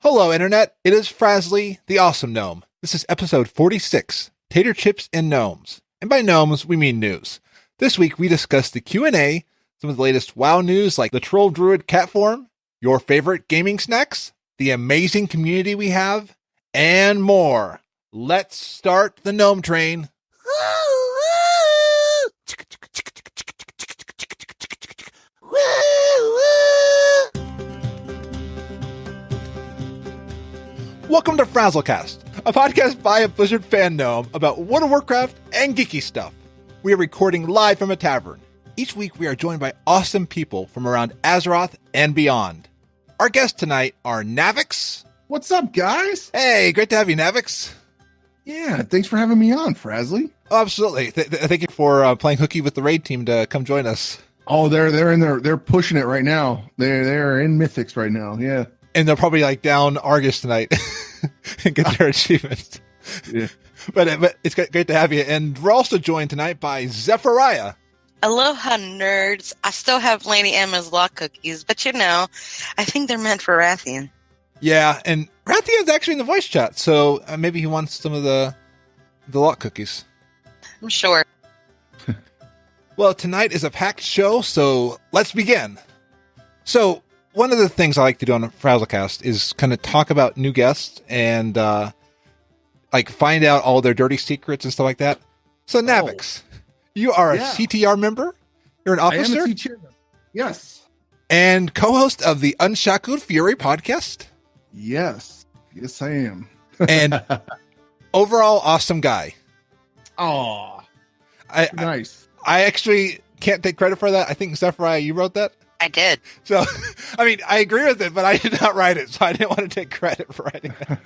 Hello, Internet. It is Frasley, the Awesome Gnome. This is episode 46, Tater, Chips, and Gnomes. And by gnomes, we mean news. This week, we discuss the Q&A, some of the latest WoW news like the Troll Druid cat form, your favorite gaming snacks, the amazing community we have, and more. Let's start the gnome train. Welcome to Frazzlecast, a podcast by a Blizzard fan gnome about World of Warcraft and geeky stuff. We are recording live from a tavern. Each week we are joined by awesome people from around Azeroth and beyond. Our guests tonight are Navox. What's up, guys? Hey, great to have you, Navox. Yeah, thanks for having me on, Frasley. Oh, absolutely. Thank you for playing hooky with the raid team to come join us. Oh, they're in there. They're pushing it right now. They're in Mythics right now. Yeah. And they're probably like down Argus tonight and get their achievements. Yeah. But it's great to have you. And we're also joined tonight by Zephirah. Aloha, nerds. I still have Lady Emma's lock cookies, but I think they're meant for Rathian. Yeah, and Rathian's actually in the voice chat, so maybe he wants some of the lock cookies. I'm sure. Well, tonight is a packed show, so let's begin. So, one of the things I like to do on a Frazzlecast is kind of talk about new guests and find out all their dirty secrets and stuff like that. So, Navox, you are a CTR member? You're an officer? I am a CTR member. Yes. And co-host of the Unshackled Fury podcast? Yes, I am. And overall awesome guy. Oh, nice. I actually can't take credit for that. I think, Zephirah, you wrote that? I did. So, I mean, I agree with it, but I did not write it, so I didn't want to take credit for writing it.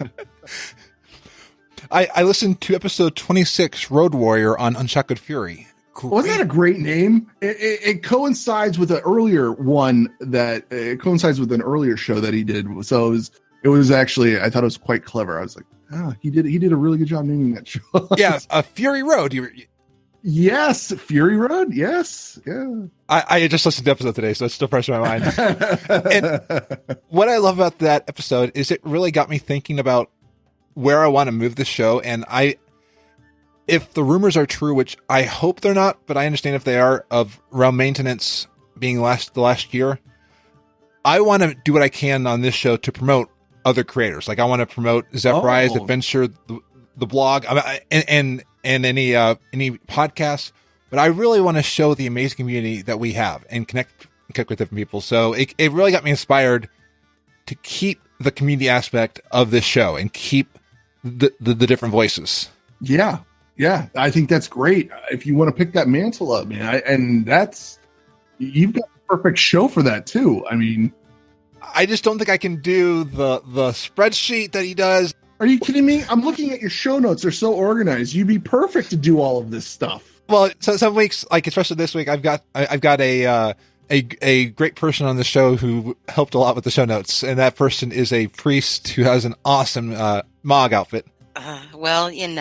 I listened to episode 26, Road Warrior, on Unshackled Fury. Wasn't that a great name? It coincides with an earlier one it coincides with an earlier show that he did. So it was actually, I thought it was quite clever. I was like, he did a really good job naming that show. Yeah, Fury Road. Yes, Fury Road. Yes, yeah. I just listened to the episode today, so it's still fresh in my mind. And what I love about that episode is it really got me thinking about where I want to move the show. And if the rumors are true, which I hope they're not, but I understand if they are, of realm maintenance being the last year, I want to do what I can on this show to promote other creators. Like I want to promote Zephirah's adventure, the blog, and any podcasts. But I really want to show the amazing community that we have and connect with different people. So it really got me inspired to keep the community aspect of this show and keep the different voices. Yeah, I think that's great. If you want to pick that mantle up, man, you've got the perfect show for that too. I mean, I just don't think I can do the spreadsheet that he does. Are you kidding me? I'm looking at your show notes; they're so organized. You'd be perfect to do all of this stuff. Well, so some weeks, like especially this week, I've got a great person on the show who helped a lot with the show notes, and that person is a priest who has an awesome Mog outfit. Writing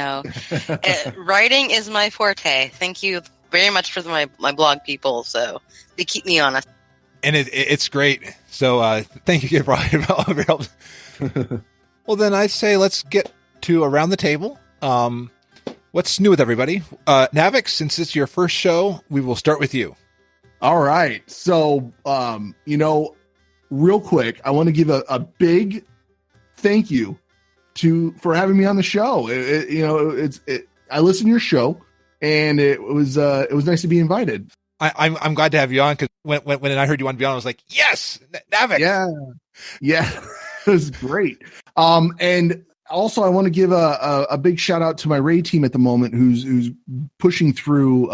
is my forte. Thank you very much for my blog people. So they keep me honest. And it's great. So thank you, Brian, for all of your help. Well, then I'd say let's get to around the table. What's new with everybody? Navox, since it's your first show, we will start with you. All right. So, real quick, I want to give a big thank you for having me on the show. I listened to your show, and it was nice to be invited. I'm glad to have you on because when I heard you wanted to be on, I was like, yes, Navox. Yeah, it was great. And also, I want to give a big shout out to my raid team at the moment, who's pushing through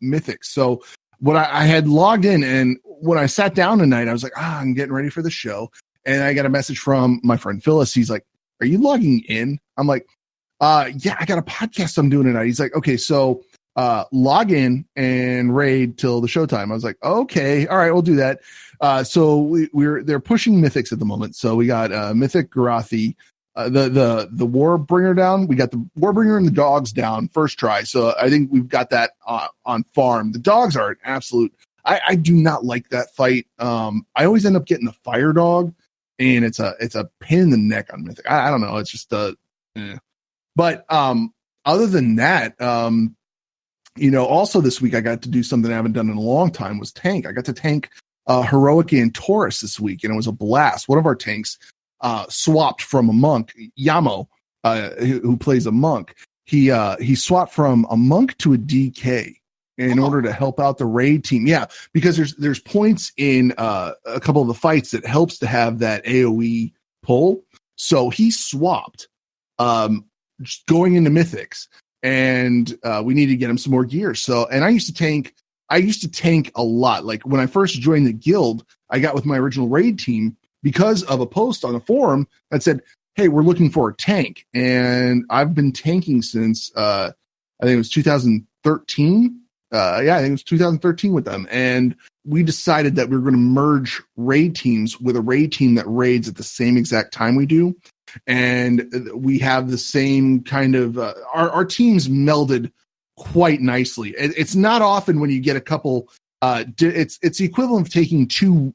Mythics. So when I had logged in, and when I sat down tonight, I was like, I'm getting ready for the show, and I got a message from my friend Phyllis. He's like, "Are you logging in?" I'm like, "Yeah, I got a podcast I'm doing tonight." He's like, "Okay, so log in and raid till the showtime." I was like, "Okay, all right, we'll do that." So they're pushing Mythics at the moment. So we got Mythic Garathi. The Warbringer down. We got the Warbringer and the dogs down first try. So I think we've got that on farm. The dogs are an absolute. I do not like that fight. I always end up getting the fire dog, and it's a pain in the neck on Mythic. I don't know. It's just But other than that, also this week I got to do something I haven't done in a long time, was tank. I got to tank Heroic and Taurus this week, and it was a blast. One of our tanks swapped from a monk, Yamo, who plays a monk. He swapped from a monk to a DK in order to help out the raid team. Yeah, because there's points in a couple of the fights that helps to have that AoE pull. So he swapped just going into Mythics, and we need to get him some more gear. So, and I used to tank a lot. Like when I first joined the guild, I got with my original raid team because of a post on a forum that said, "Hey, we're looking for a tank." And I've been tanking since I think it was 2013. I think it was 2013 with them. And we decided that we were going to merge raid teams with a raid team that raids at the same exact time we do. And we have the same kind of, our teams melded quite nicely. It's not often when you get a couple, it's the equivalent of taking two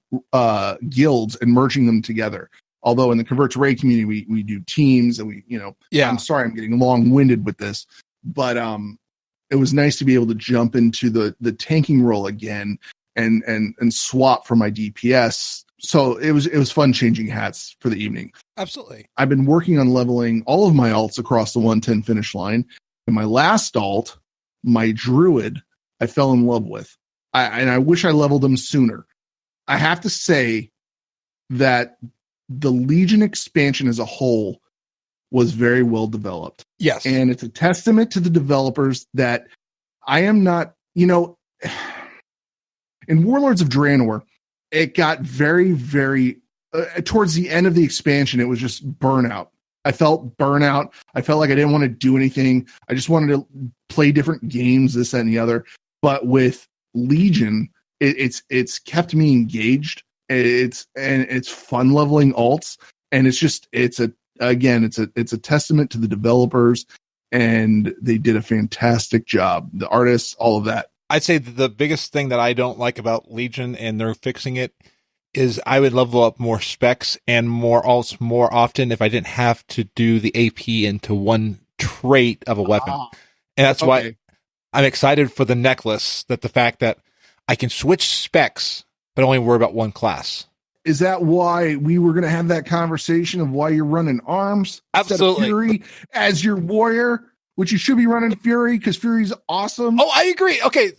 guilds and merging them together. Although in the Convert to Raid community, we do teams and I'm sorry, I'm getting long winded with this, but, it was nice to be able to jump into the tanking role again and swap for my DPS. So it was fun changing hats for the evening. Absolutely. I've been working on leveling all of my alts across the 110 finish line. And my last alt, my druid, I fell in love with. I wish I leveled him sooner. I have to say that the Legion expansion as a whole was very well developed. Yes. And it's a testament to the developers that I am not, in Warlords of Draenor, it got very, very, towards the end of the expansion, it was just burnout. I felt burnout. I felt like I didn't want to do anything. I just wanted to play different games, this, that, and the other. But with Legion, it's kept me engaged. It's fun leveling alts. And it's a testament to the developers, and they did a fantastic job. The artists, all of that. I'd say the biggest thing that I don't like about Legion, and they're fixing it, is I would level up more specs and more alts more often if I didn't have to do the AP into one trait of a weapon. And that's why I'm excited for the necklace, that the fact that I can switch specs, but only worry about one class. Is that why we were going to have that conversation of why you're running arms? Absolutely. Fury as your warrior, which you should be running Fury because Fury's awesome. Oh, I agree. Okay.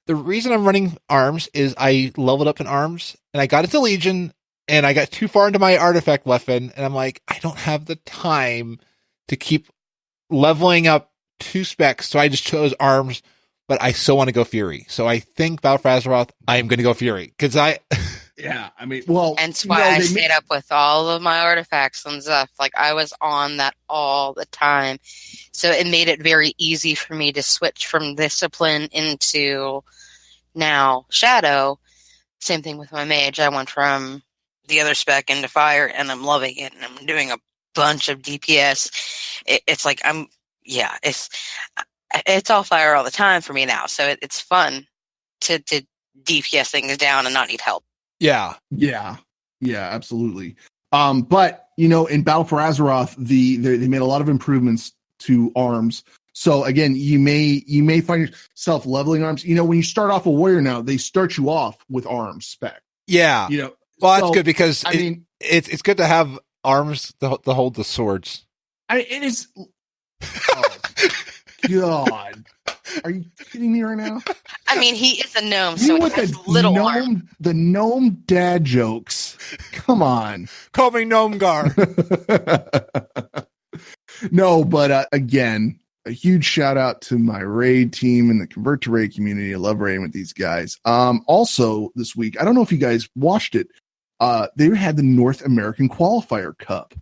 The reason I'm running arms is I leveled up in arms and I got into Legion and I got too far into my artifact weapon. And I'm like, I don't have the time to keep leveling up 2 specs. So I just chose arms, but I still want to go Fury. So I think Battle for Azeroth, I am going to go Fury because yeah, I mean, well, hence why I stayed up with all of my artifacts on Zeff. Like I was on that all the time, so it made it very easy for me to switch from Discipline into now Shadow. Same thing with my mage. I went from the other spec into Fire, and I'm loving it. And I'm doing a bunch of DPS. It's like it's all Fire all the time for me now. So it's fun to DPS things down and not need help. Yeah, absolutely. But in Battle for Azeroth, they made a lot of improvements to arms. So again, you may find yourself leveling arms. When you start off a warrior now, they start you off with arms spec. Yeah. Well, that's good because it's good to have arms to hold the swords. It is. Oh, God. Are you kidding me right now? I mean, he is a gnome, so he has little arms. The gnome dad jokes. Come on. Call me Gnome Gar. No, but again, a huge shout out to my raid team and the Convert to Raid community. I love raiding with these guys. Also, this week, I don't know if you guys watched it. They had the North American Qualifier Cup.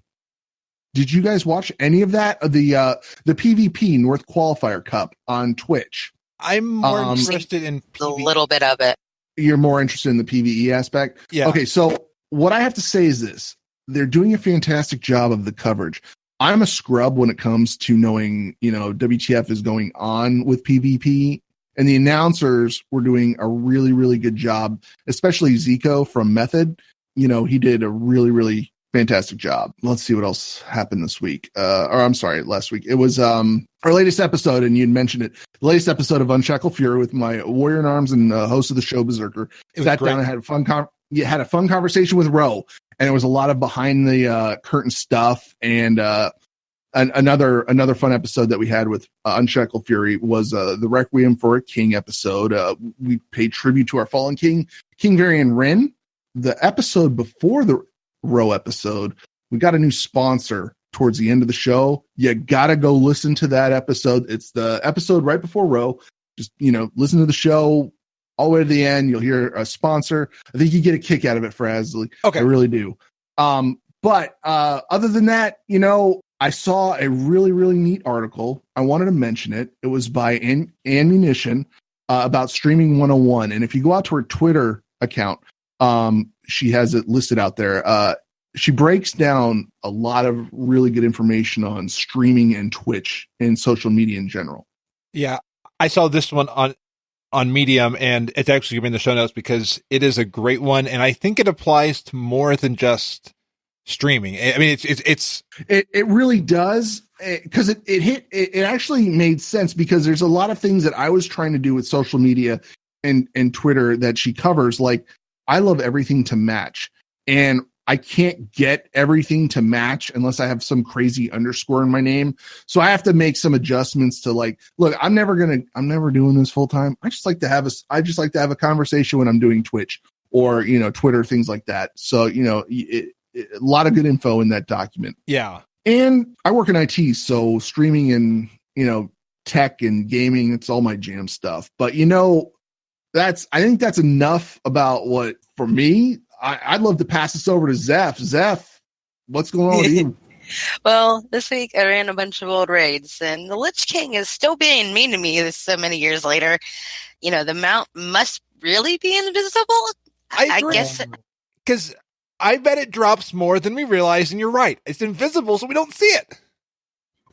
Did you guys watch any of that? The PvP North Qualifier Cup on Twitch? I'm more interested in a little bit of it. You're more interested in the PvE aspect? Yeah. Okay, so what I have to say is this. They're doing a fantastic job of the coverage. I'm a scrub when it comes to knowing, WTF is going on with PvP. And the announcers were doing a really, really good job, especially Zico from Method. He did a really, really Fantastic job. Let's see what else happened this week. Or I'm sorry, last week. It was our latest episode, and you'd mentioned it. The latest episode of Unshackled Fury with my Warrior in Arms and host of the show, Berserker. Sat down and had a fun conversation with Ro, and it was a lot of behind the curtain stuff. And another fun episode that we had with Unshackled Fury was the Requiem for a King episode. We paid tribute to our fallen king, King Varian Wren. The episode before the Ro episode, we got a new sponsor towards the end of the show. You gotta go listen to that episode. It's the episode right before Ro. Just listen to the show all the way to the end. You'll hear a sponsor. I think you get a kick out of it, Frasley. Okay, I really do. But other than that, I saw a really, really neat article. I wanted to mention it. It was by Ammunition about Streaming 101. And if you go out to her Twitter account, she has it listed out there. She breaks down a lot of really good information on streaming and Twitch and social media in general. Yeah, I saw this one on Medium, and it's actually going to be in the show notes because it is a great one, and I think it applies to more than just streaming. I mean, it really does, because it actually made sense, because there's a lot of things that I was trying to do with social media and Twitter that she covers. Like, I love everything to match, and I can't get everything to match unless I have some crazy underscore in my name. So I have to make some adjustments to, like, look, I'm never doing this full time. I just like to have a conversation when I'm doing Twitch or, Twitter, things like that. So, a lot of good info in that document. Yeah. And I work in IT, so streaming and, tech and gaming, it's all my jam stuff. But, I think that's enough about what, for me. I'd love to pass this over to Zeff. Zeff, what's going on with you? Well, this week I ran a bunch of old raids, and the Lich King is still being mean to me so many years later. The mount must really be invisible. I guess. Because I bet it drops more than we realize, and you're right. It's invisible, so we don't see it.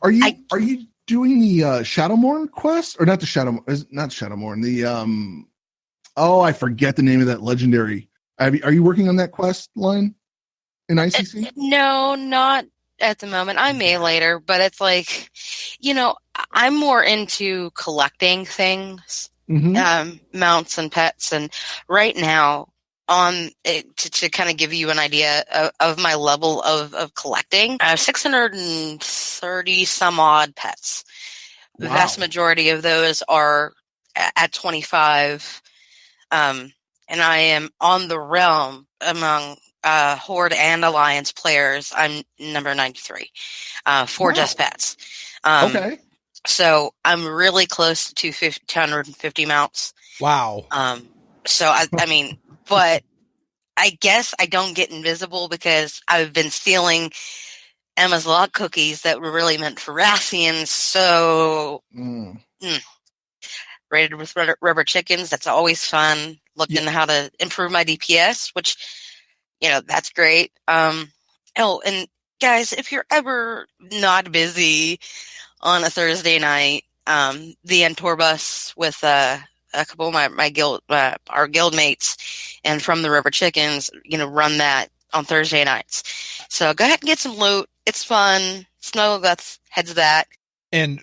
Are you doing the Shadowmourne quest? Or not the Shadowmourne? Not Shadowmourne. The I forget the name of that legendary. Are you working on that quest line in ICC? No, not at the moment. I may later, but it's like, I'm more into collecting things, mounts and pets. And right now, to kind of give you an idea of my level of collecting, I have 630 some odd pets. Wow. The vast majority of those are at 25. And I am on the realm among Horde and Alliance players. I'm number 93 for just pets. Okay. So I'm really close to 250 mounts. Wow. So I mean, but I guess I don't get invisible because I've been stealing Emma's log cookies that were really meant for Rathians. So raided with rubber chickens. That's always fun. Looked into how to improve my DPS, which, that's great. And guys, if you're ever not busy on a Thursday night, the Entor bus with a couple of my guild, our guild mates, and from the rubber chickens, run that on Thursday nights. So go ahead and get some loot. It's fun. Snuggle guts, heads that. And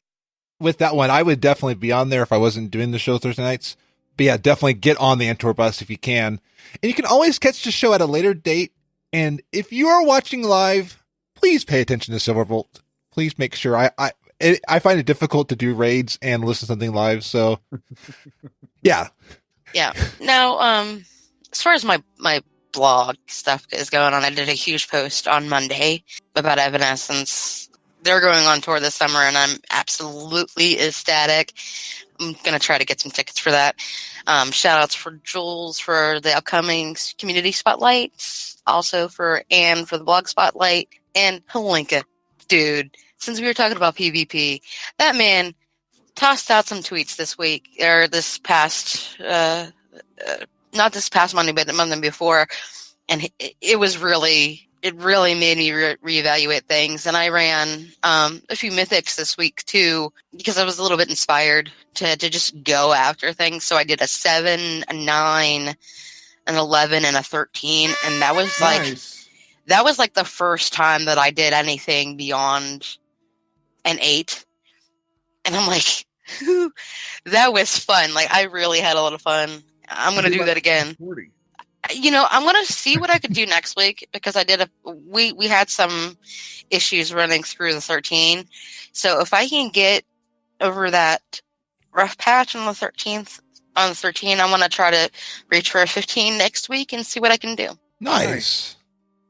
with that one, I would definitely be on there if I wasn't doing the show Thursday nights. But yeah, definitely get on the Entor bus if you can. And you can always catch the show at a later date. And if you are watching live, please pay attention to Silverbolt. Please make sure. I find it difficult to do raids and listen to something live. So, yeah. Yeah. Now, as far as my blog stuff is going on, I did a huge post on Monday about Evanescence. They're going on tour this summer, and I'm absolutely ecstatic. I'm going to try to get some tickets for that. Shout outs for Jules for the upcoming community spotlight. Also for Anne for the blog spotlight. And Halinka, dude, since we were talking about PvP, that man tossed out some tweets this week, or this past, not this past Monday, but the Monday before. And it really made me reevaluate things. And I ran a few mythics this week too, because I was a little bit inspired to just go after things. So I did a 7, a 9, an 11, and a 13. And that was nice. that was like the first time that I did anything beyond an 8. And I'm like, that was fun. Like, I really had a lot of fun. I'm going to do that again. 40. I'm going to see what I could do next week, because we had some issues running through the 13. So if I can get over that rough patch on the 13th, I'm going to try to reach for a 15 next week and see what I can do. Nice.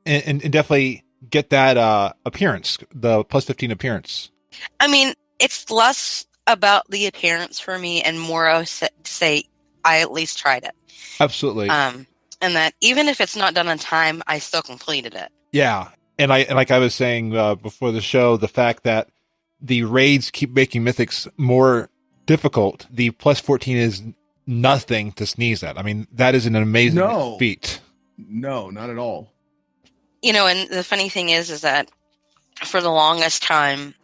And definitely get that appearance, the plus 15 appearance. I mean, it's less about the appearance for me and more of say I at least tried it. Absolutely. And that even if it's not done on time, I still completed it. Yeah. And like I was saying before the show, the fact that the raids keep making mythics more difficult, the plus 14 is nothing to sneeze at. I mean, that is an amazing feat. No, not at all. And the funny thing is that for the longest time,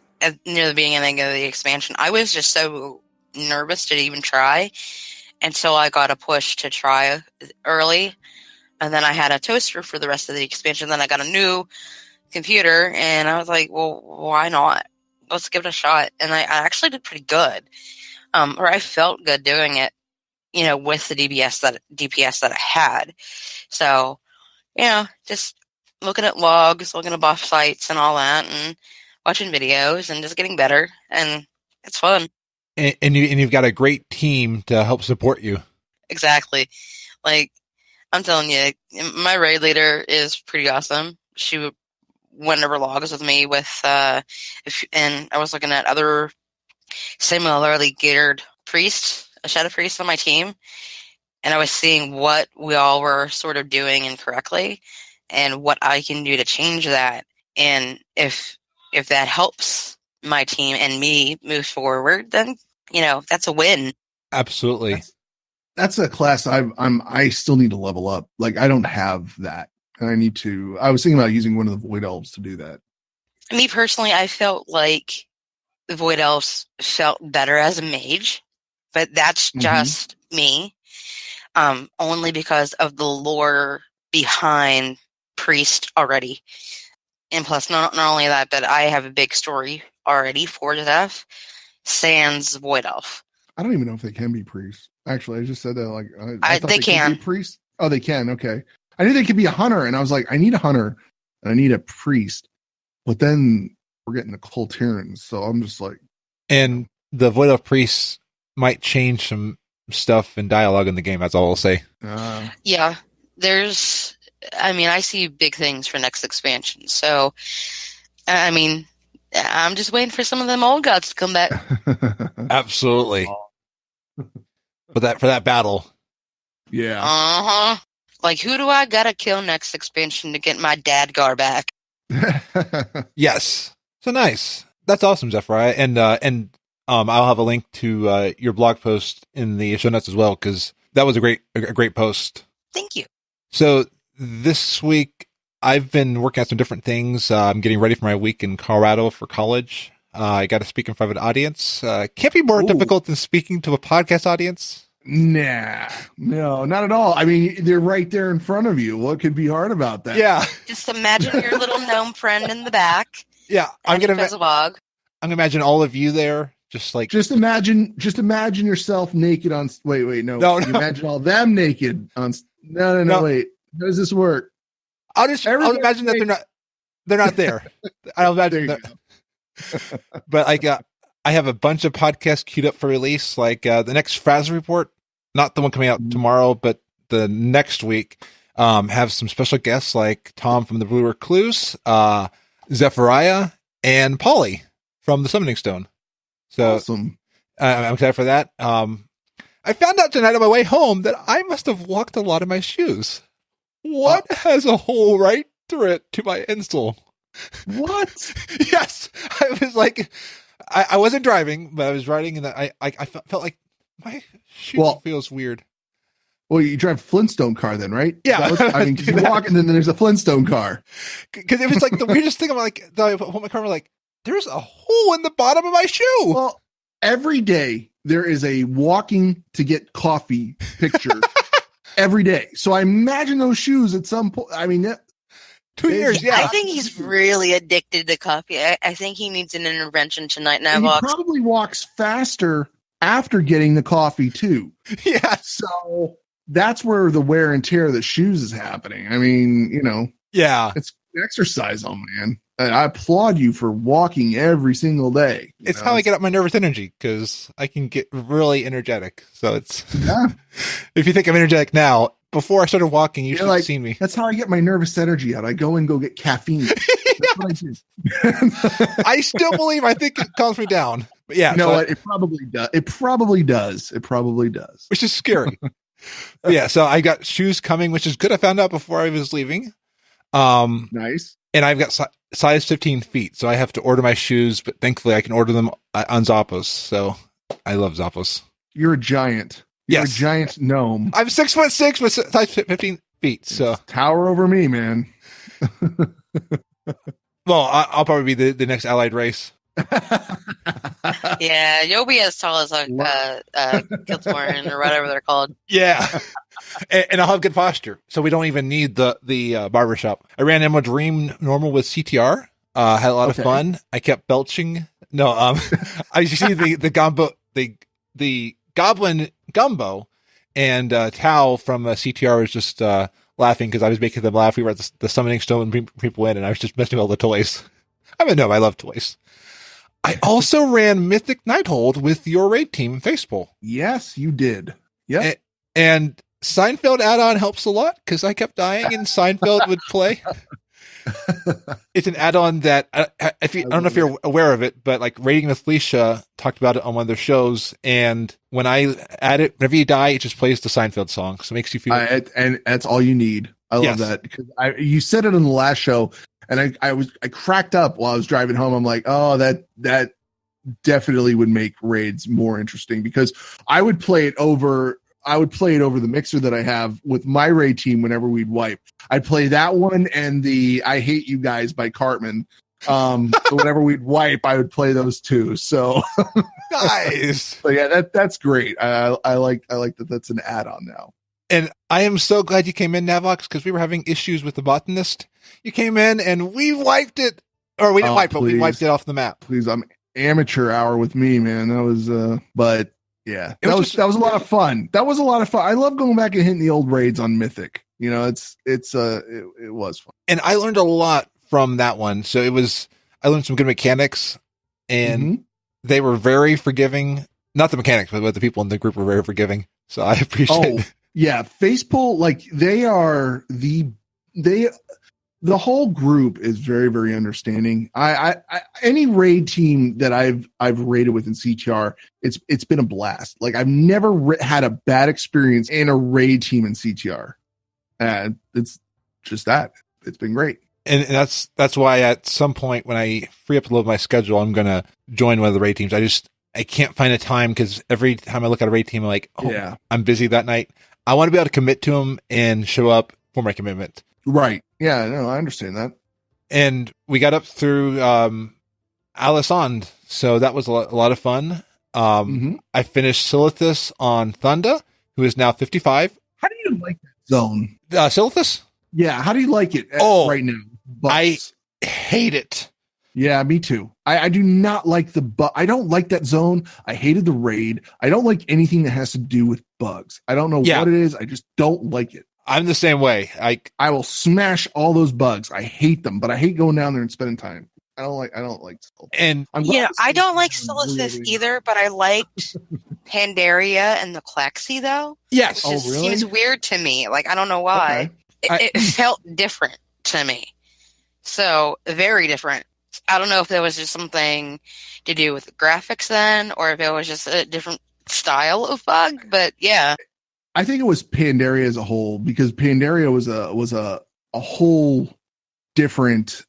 near the beginning of the expansion, I was just so nervous to even try until I got a push to try early. And then I had a toaster for the rest of the expansion. Then I got a new computer, and I was like, well, why not? Let's give it a shot. And I actually did pretty good. Or I felt good doing it, with the DPS that I had. So, just looking at logs, looking at buff sites and all that, and watching videos and just getting better. And it's fun. And you've got a great team to help support you. Exactly. Like, I'm telling you, my raid leader is pretty awesome. She went over logs with me and I was looking at other similarly geared priests, a shadow priest on my team, and I was seeing what we all were sort of doing incorrectly and what I can do to change that. And if that helps my team and me move forward, then, that's a win. Absolutely. That's a class I still need to level up. Like, I don't have that. And I was thinking about using one of the Void Elves to do that. Me personally, I felt like the Void Elves felt better as a mage, but that's just me. Only because of the lore behind Priest already. And plus, not only that, but I have a big story already for Zeff, sans Void Elf. I don't even know if they can be priests. Actually, I just said that. Like, I thought they can be priests. Oh, they can. Okay, I knew they could be a hunter, and I was like, I need a hunter and I need a priest. But then we're getting the Cultirians, so I'm just like, and the Void Elf priests might change some stuff in dialogue in the game. That's all I'll say. Yeah, I see big things for next expansion. So, I'm just waiting for some of them old gods to come back. Absolutely. For that battle. Yeah. Like, who do I gotta kill next expansion to get my Dadgar back? Yes. So nice. That's awesome, Zephirah. And I'll have a link to your blog post in the show notes as well, because that was a great post. Thank you. So this week I've been working on some different things. I'm getting ready for my week in Colorado for college. I got to speak in front of an audience. Can't be more difficult than speaking to a podcast audience. Nah, no, not at all. I mean, they're right there in front of you. What could be hard about that? Yeah. Just imagine your little gnome friend in the back. Yeah, I'm gonna imagine all of you there, just imagine yourself naked on. Wait, no. You imagine all them naked on. No. Wait, how does this work? I'll imagine that they're not there. I'll imagine that. But I have a bunch of podcasts queued up for release, like the next Fraz report, not the one coming out tomorrow, but the next week. Have some special guests like Tom from the Blue Recluse, Zephirah, and Polly from the Summoning Stone. So awesome. I'm excited for that. I found out tonight on my way home that I must have walked a lot in my shoes. What has a hole right through it to my insole? What? Yes. I was like, I wasn't driving, but I was riding, and I felt like my shoe feels weird. Well, you drive a Flintstone car then, right? Yeah. Because you walk and then there's a Flintstone car. Because it was like the weirdest thing. I'm like, I put my car, I'm like, there's a hole in the bottom of my shoe. Well, every day there is a walking to get coffee picture every day. So I imagine those shoes at some point. I mean, 2 years, yeah. I think he's really addicted to coffee. I think he needs an intervention tonight, And he Navox. probably walks faster after getting the coffee too. Yeah. So that's where the wear and tear of the shoes is happening. I mean, Yeah. it's exercise on, man. And I applaud you for walking every single day. It's how I get up my nervous energy, because I can get really energetic. So it's, if you think I'm energetic now, before I started walking, you should have seen me. That's how I get my nervous energy out. I go and go get caffeine. That's what I do. I still believe, I think it calms me down. But yeah. You know what? It probably does. It probably does. Which is scary. Yeah. So I got shoes coming, which is good. I found out before I was leaving. Nice. And I've got size 15 feet, so I have to order my shoes, but thankfully I can order them on Zappos. So I love Zappos. You're a giant. You're a giant gnome. I'm 6'6" with size 15 feet. So tower over me, man. Well, I'll probably be the next allied race. Yeah, you'll be as tall as Kiltorn or whatever they're called. Yeah. And I'll have good posture, so we don't even need the barbershop. I ran Emerald Dream normal with CTR. Had a lot of fun. I kept belching. No, I used to see the Goblin Gumbo, and Tao from CTR was just laughing because I was making them laugh. We were at the summoning stone and bring people in, and I was just messing with all the toys. I mean, no, I love toys. I also ran Mythic Nighthold with your raid team, Facepole. Yes, you did. Yeah. And Seinfeld add-on helps a lot because I kept dying and Seinfeld would play. It's an add-on that I don't know if you're aware of it, but like Raiding with Felicia talked about it on one of their shows. And when I add it, whenever you die, it just plays the Seinfeld song. So it makes you feel. And that's all you need. I love that because you said it in the last show, and I cracked up while I was driving home. I'm like, oh, that definitely would make raids more interesting because I would play it over the mixer that I have with my raid team whenever we'd wipe. I'd play that one and the I Hate You Guys by Cartman. So whenever we'd wipe, I would play those two. So nice. So yeah, that's great. I like that that's an add-on now. And I am so glad you came in, Navox, because we were having issues with the botanist. You came in and we wiped it. Or we didn't wipe it, but we wiped it off the map. Please, I'm amateur hour with me, man. That was but yeah, that was a lot of fun. That was a lot of fun. I love going back and hitting the old raids on Mythic. You know, it was fun. And I learned a lot from that one. So I learned some good mechanics, and they were very forgiving. Not the mechanics, but the people in the group were very forgiving. So I appreciate it. Yeah, Facepole, like the whole group is very, very understanding. I any raid team that I've raided with in CTR, it's been a blast. Like I've never had a bad experience in a raid team in CTR. It's just that it's been great. And that's why at some point when I free up a little of my schedule, I'm gonna join one of the raid teams. I can't find a time because every time I look at a raid team, I'm like, I'm busy that night. I want to be able to commit to them and show up for my commitment. Right. Yeah, no, I understand that. And we got up through Alisand, so that was a lot of fun. I finished Silithus on Thunda, who is now 55. How do you like that zone? Silithus? Yeah, how do you like it right now? I hate it. Yeah, me too. I do not like I don't like that zone. I hated the raid. I don't like anything that has to do with bugs. I don't know what it is. I just don't like it. I'm the same way. I will smash all those bugs. I hate them, but I hate going down there and spending time. I don't like Silithus. And I don't like Silithus either, but I liked Pandaria and the Klaxi though. Yes. It just seems weird to me. Like I don't know why. Okay. It felt different to me. So very different. I don't know if there was just something to do with the graphics then, or if it was just a different style of bug. But yeah, I think it was Pandaria as a whole, because Pandaria was a whole different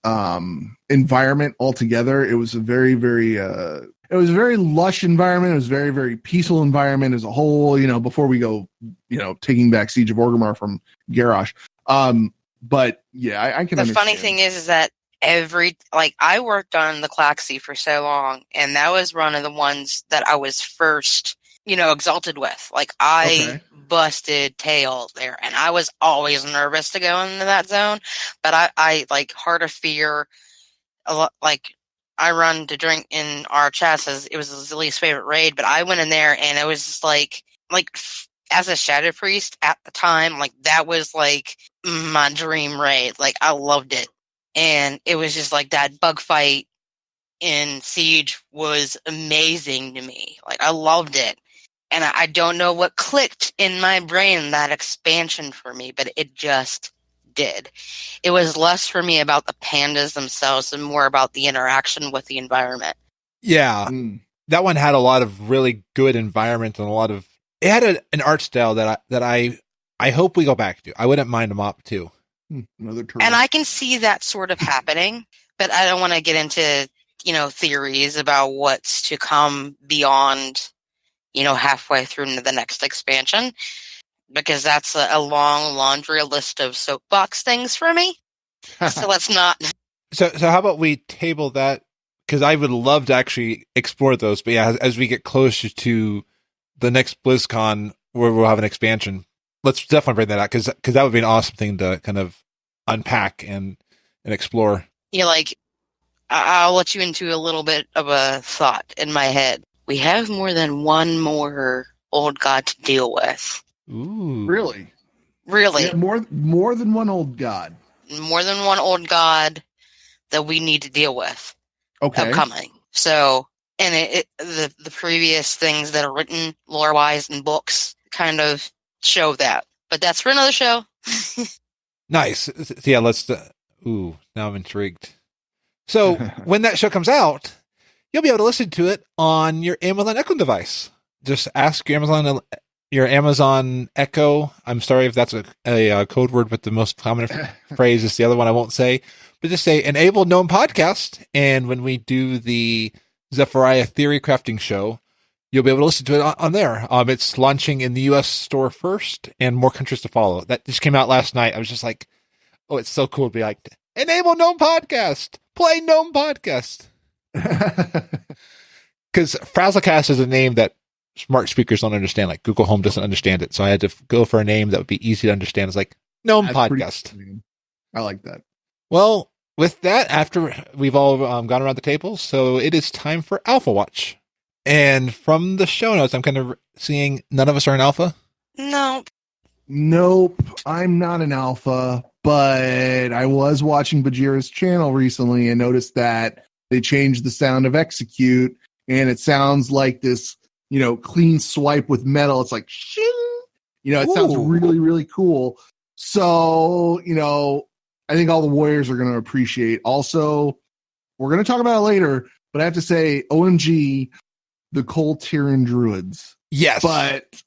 environment altogether. It was a very, very it was a very lush environment. It was a very, very peaceful environment as a whole. You know, before we go, taking back Siege of Orgrimmar from Garrosh. But yeah, I can. The funny thing is that I worked on the Klaxi for so long, and that was one of the ones that I was first, exalted with. Like I busted tail there, and I was always nervous to go into that zone. But I like Heart of Fear a lot. Like I run to drink in our chats as it was his least favorite raid, but I went in there and it was just like as a Shadow Priest at the time, like that was like my dream raid. Like I loved it, and it was just like that bug fight in Siege was amazing to me. Like I loved it. And I don't know what clicked in my brain that expansion for me, but it just did. It was less for me about the pandas themselves and more about the interaction with the environment. Yeah. That one had a lot of really good environment and it had an art style that I hope we go back to. I wouldn't mind a mop too. Another turtle. And I can see that sort of happening, but I don't want to get into, theories about what's to come beyond halfway through into the next expansion, because that's a long laundry list of soapbox things for me. So let's not. So how about we table that? Because I would love to actually explore those. But yeah, as we get closer to the next BlizzCon where we'll have an expansion, let's definitely bring that out because that would be an awesome thing to kind of unpack and explore. Yeah, like I'll let you into a little bit of a thought in my head. We have more than one more old god to deal with. Ooh. Really? Yeah, more than one old god. More than one old god that we need to deal with. Okay. Upcoming. So, and the previous things that are written lore-wise in books kind of show that. But that's for another show. Nice. Yeah, let's... now I'm intrigued. So, when that show comes out, you'll be able to listen to it on your Amazon Echo device. Just ask your Amazon Echo. I'm sorry if that's a code word, but the most common phrase is the other one I won't say. But just say enable Gnome podcast, and when we do the Zephirah theory crafting show, you'll be able to listen to it on there. It's launching in the U.S. store first, and more countries to follow. That just came out last night. I was just like, oh, it's so cool to be like, enable Gnome podcast, play Gnome podcast. Because Frazzlecast is a name that smart speakers don't understand. Like Google Home doesn't understand it, so I had to go for a name that would be easy to understand. It's like Gnome podcast. I like that. Well, with that, after we've all gone around the table, so it is time for Alpha Watch. And from the show notes, I'm kind of seeing none of us are an alpha. Nope, I'm not an alpha, but I was watching Bajira's channel recently and noticed that they changed the sound of execute, and it sounds like this, clean swipe with metal. It's like, shing! It sounds really, really cool. So, I think all the warriors are going to appreciate. Also, we're going to talk about it later, but I have to say, OMG, the Cold Tyrian druids. Yes. But,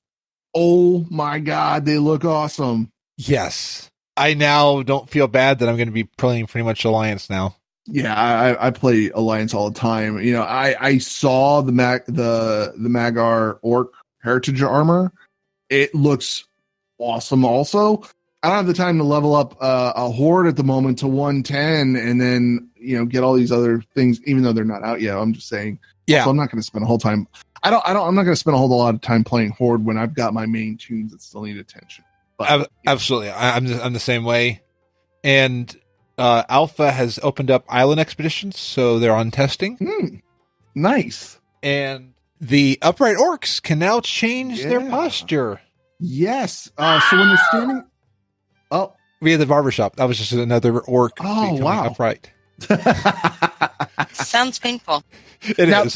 oh my God, they look awesome. Yes. I now don't feel bad that I'm going to be playing pretty much Alliance now. Yeah, I play Alliance all the time. I saw the Magar Orc Heritage armor. It looks awesome also. I don't have the time to level up a Horde at the moment to 110 and then, get all these other things, even though they're not out yet. I'm just saying. Yeah. So I'm not going to spend a whole time. I'm not going to spend a whole lot of time playing Horde when I've got my main tunes that still need attention. But, absolutely. I'm the same way. And Alpha has opened up island expeditions, so they're on testing. Nice. And the upright orcs can now change their posture. Yes. So when they're standing... Oh, we had the barbershop. That was just another orc becoming upright. Sounds painful. It is.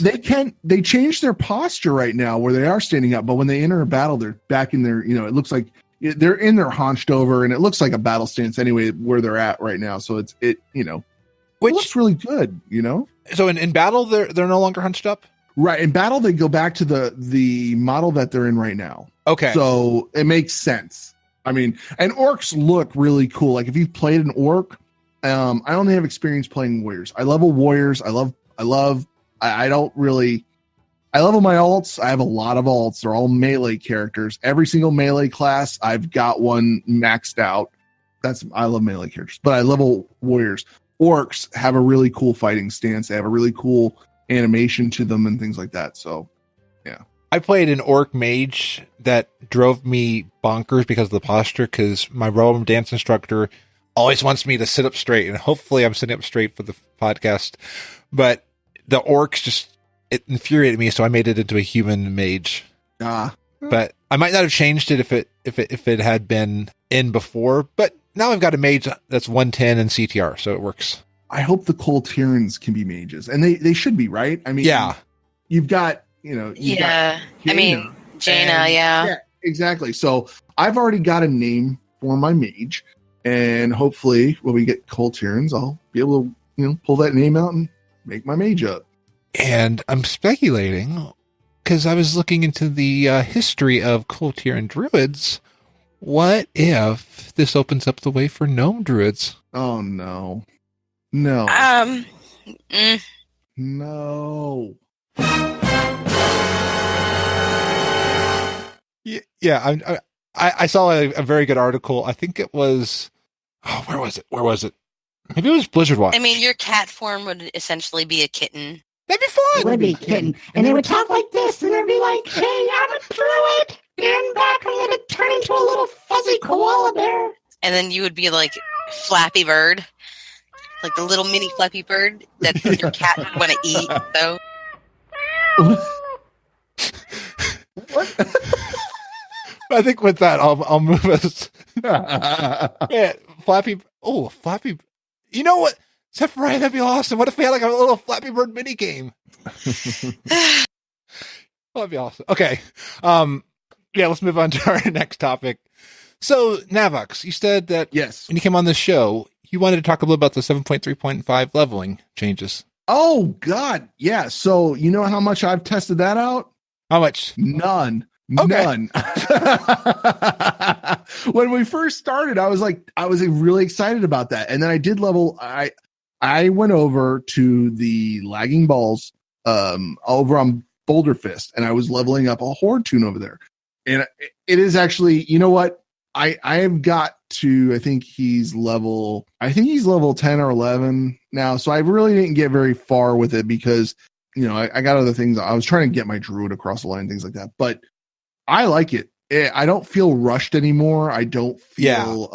They change their posture right now where they are standing up, but when they enter a battle, they're back in their, it looks like they're in their haunched over, and it looks like a battle stance anyway where they're at right now. So it looks really good, So in battle, they're no longer hunched up? Right. In battle, they go back to the model that they're in right now. Okay. So it makes sense. I mean, and orcs look really cool. Like if you've played an orc, I only have experience playing warriors. I level warriors. I level my alts. I have a lot of alts. They're all melee characters. Every single melee class, I've got one maxed out. I love melee characters, but I level warriors. Orcs have a really cool fighting stance. They have a really cool animation to them and things like that. So, yeah. I played an orc mage that drove me bonkers because of the posture, because my Rome dance instructor always wants me to sit up straight, and hopefully I'm sitting up straight for the podcast. But the orcs it infuriated me, so I made it into a human mage. But I might not have changed it if it had been in before. But now I've got a mage that's 110 and CTR, so it works. I hope the Colterans can be mages, and they should be, right? I mean, yeah, you've got Jaina, Jaina, yeah, exactly. So I've already got a name for my mage, and hopefully when we get Colterans, I'll be able to pull that name out and make my mage up. And I'm speculating, because I was looking into the history of Colteran druids. What if this opens up the way for gnome druids? Oh no. No. Yeah. I saw a very good article. I think it was. Oh, where was it? Maybe it was Blizzard Watch. I mean, your cat form would essentially be a kitten. That'd be fun. It would be a kitten, and they would talk like this, and they'd be like, "Hey, I'm a druid, and back I'm gonna turn into a little fuzzy koala bear." And then you would be like Flappy Bird. Like the little mini Flappy Bird that your cat would want to eat, though. I think with that, I'll move us. Yeah, Flappy. You know what? Zephirah, that'd be awesome. What if we had like a little Flappy Bird mini game? That'd be awesome. Okay. Yeah, let's move on to our next topic. So, Navox, you said that when you came on the show, you wanted to talk a little about the 7.3.5 leveling changes. Oh, God. Yeah. So, you know how much I've tested that out? How much? None. Okay. None. When we first started, I was really excited about that. And then I did level. I went over to the lagging balls over on Boulder Fist, and I was leveling up a Horde tune over there. And it is actually, you know what? I have got to, I think he's level 10 or 11 now. So I really didn't get very far with it because, I got other things. I was trying to get my druid across the line, things like that. But I like it. I don't feel rushed anymore. I don't feel,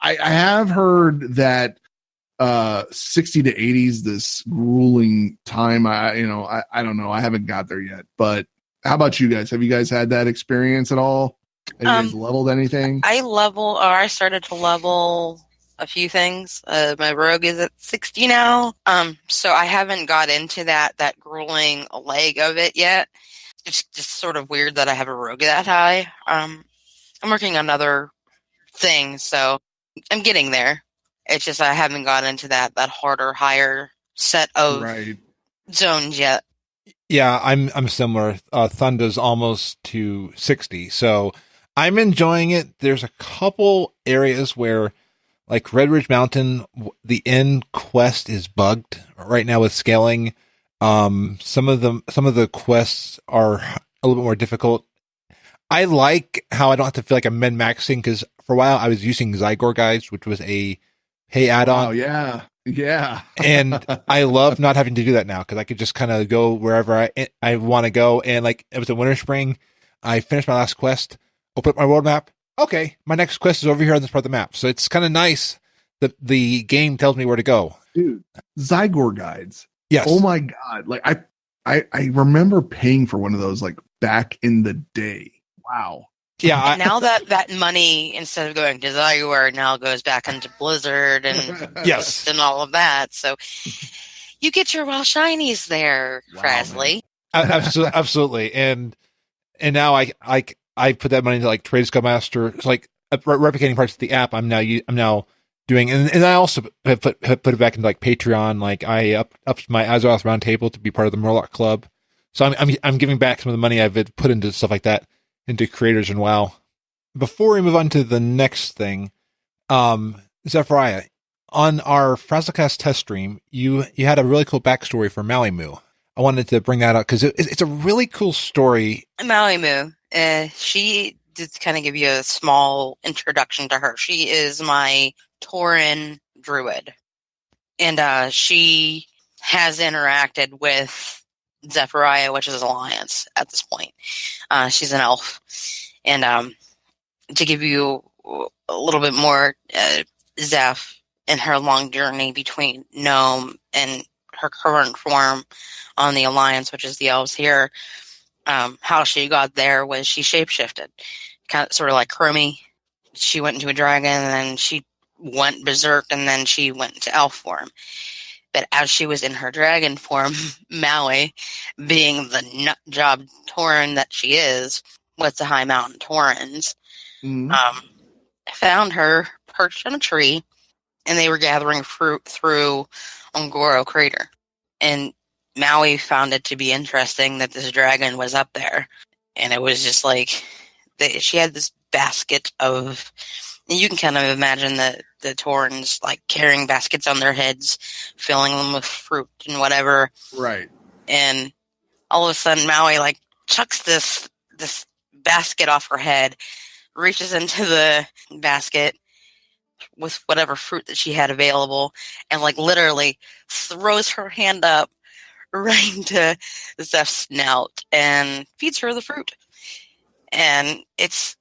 I have heard that 60 to 80s, this grueling time. I don't know. I haven't got there yet, but how about you guys? Have you guys had that experience at all? Have you guys leveled anything? I started to level a few things. My rogue is at 60 now. So I haven't got into that grueling leg of it yet. It's just sort of weird that I have a rogue that high. I'm working on other things, so I'm getting there. It's just I haven't got into that harder, higher set of zones yet. Yeah, I'm similar. Thunder's almost to 60, so I'm enjoying it. There's a couple areas where, like Red Ridge Mountain, the end quest is bugged right now with scaling. Some of the quests are a little bit more difficult. I like how I don't have to feel like I'm min-maxing, because for a while I was using Zygor Guides, which was a pay add-on. Oh yeah. And I love not having to do that now, because I could just kind of go wherever I want to go. And like it was a Winter Spring, I finished my last quest, open up my world map. Okay, my next quest is over here on this part of the map. So it's kind of nice that the game tells me where to go. Dude, Zygor Guides. Yes. Oh my God. Like I remember paying for one of those like back in the day. Wow. Yeah. Now that money, instead of going to Zygor, now goes back into Blizzard and yes, and all of that. So you get your raw shinies there, Frasley. Absolutely. And now I put that money into like Trade Scum Master. It's like replicating parts of the app. I'm now doing, and I also have put it back into like Patreon. Like I upped my Azeroth Roundtable to be part of the Murloc Club. So I'm giving back some of the money I've put into stuff like that, into creators and WoW. Before we move on to the next thing, Zephirah, on our Frazzlecast test stream, you had a really cool backstory for Malimu. I wanted to bring that up because it's a really cool story. Malimu, she did kind of give you a small introduction to her. She is my Tauren druid, and she has interacted with Zephirah, which is Alliance at this point. She's an elf. And to give you a little bit more, Zeff and her long journey between Gnome and her current form on the Alliance, which is the elves here, how she got there was she shapeshifted. Kind of sort of like Chromie. She went into a dragon, and then she went berserk, and then she went into elf form. But as she was in her dragon form, Maui, being the nut job Tauren that she is, with the High Mountain Taurens, found her perched on a tree, and they were gathering fruit through Ongoro Crater. And Maui found it to be interesting that this dragon was up there. And it was just like, she had this basket of, you can kind of imagine the Taurens like carrying baskets on their heads, filling them with fruit and whatever. Right. And all of a sudden Maui like chucks this basket off her head, reaches into the basket with whatever fruit that she had available, and like literally throws her hand up right into Zeff's snout and feeds her the fruit. And it's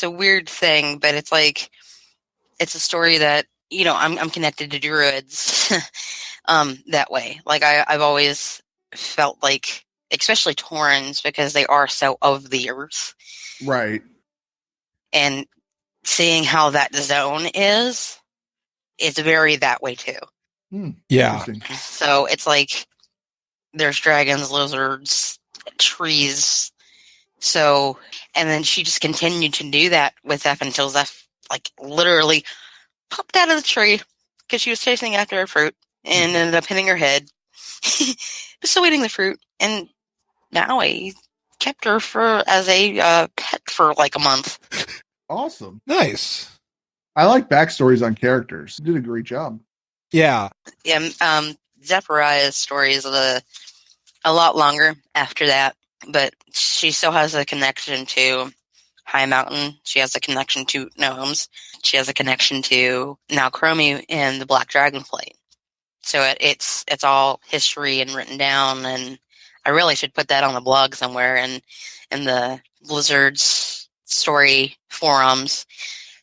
a weird thing, but it's like, it's a story that, you know, I'm connected to druids that way. Like I've always felt like, especially Taurens, because they are so of the earth. Right. And seeing how that zone is, it's very that way too. Yeah. So it's like there's dragons, lizards, trees. So, and then she just continued to do that with Zeff until Zeff like literally popped out of the tree because she was chasing after her fruit and ended up hitting her head. But still eating the fruit, and Maui kept her as a pet for like a month. Awesome. Nice. I like backstories on characters. You did a great job. Yeah. Yeah. Zephirah's story is a lot longer after that, but she still has a connection to High Mountain. She has a connection to Gnomes. She has a connection to now Chromie and the Black Dragonflight. So it's all history and written down, and I really should put that on the blog somewhere and in the Blizzard's story forums.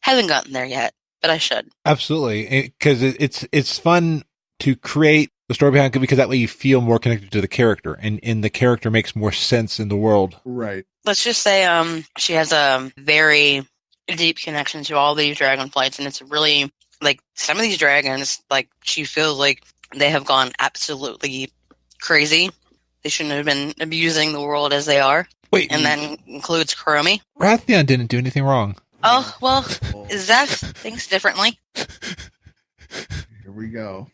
Haven't gotten there yet, but I should. Absolutely, because it's fun to create the story behind it, because that way you feel more connected to the character, and the character makes more sense in the world. Right. Let's just say she has a very deep connection to all these dragonflights, and it's really like some of these dragons, like she feels like they have gone absolutely crazy. They shouldn't have been abusing the world as they are. Wait, and then includes Chromie. Rathion didn't do anything wrong. Oh, well, Zeff thinks differently. Here we go.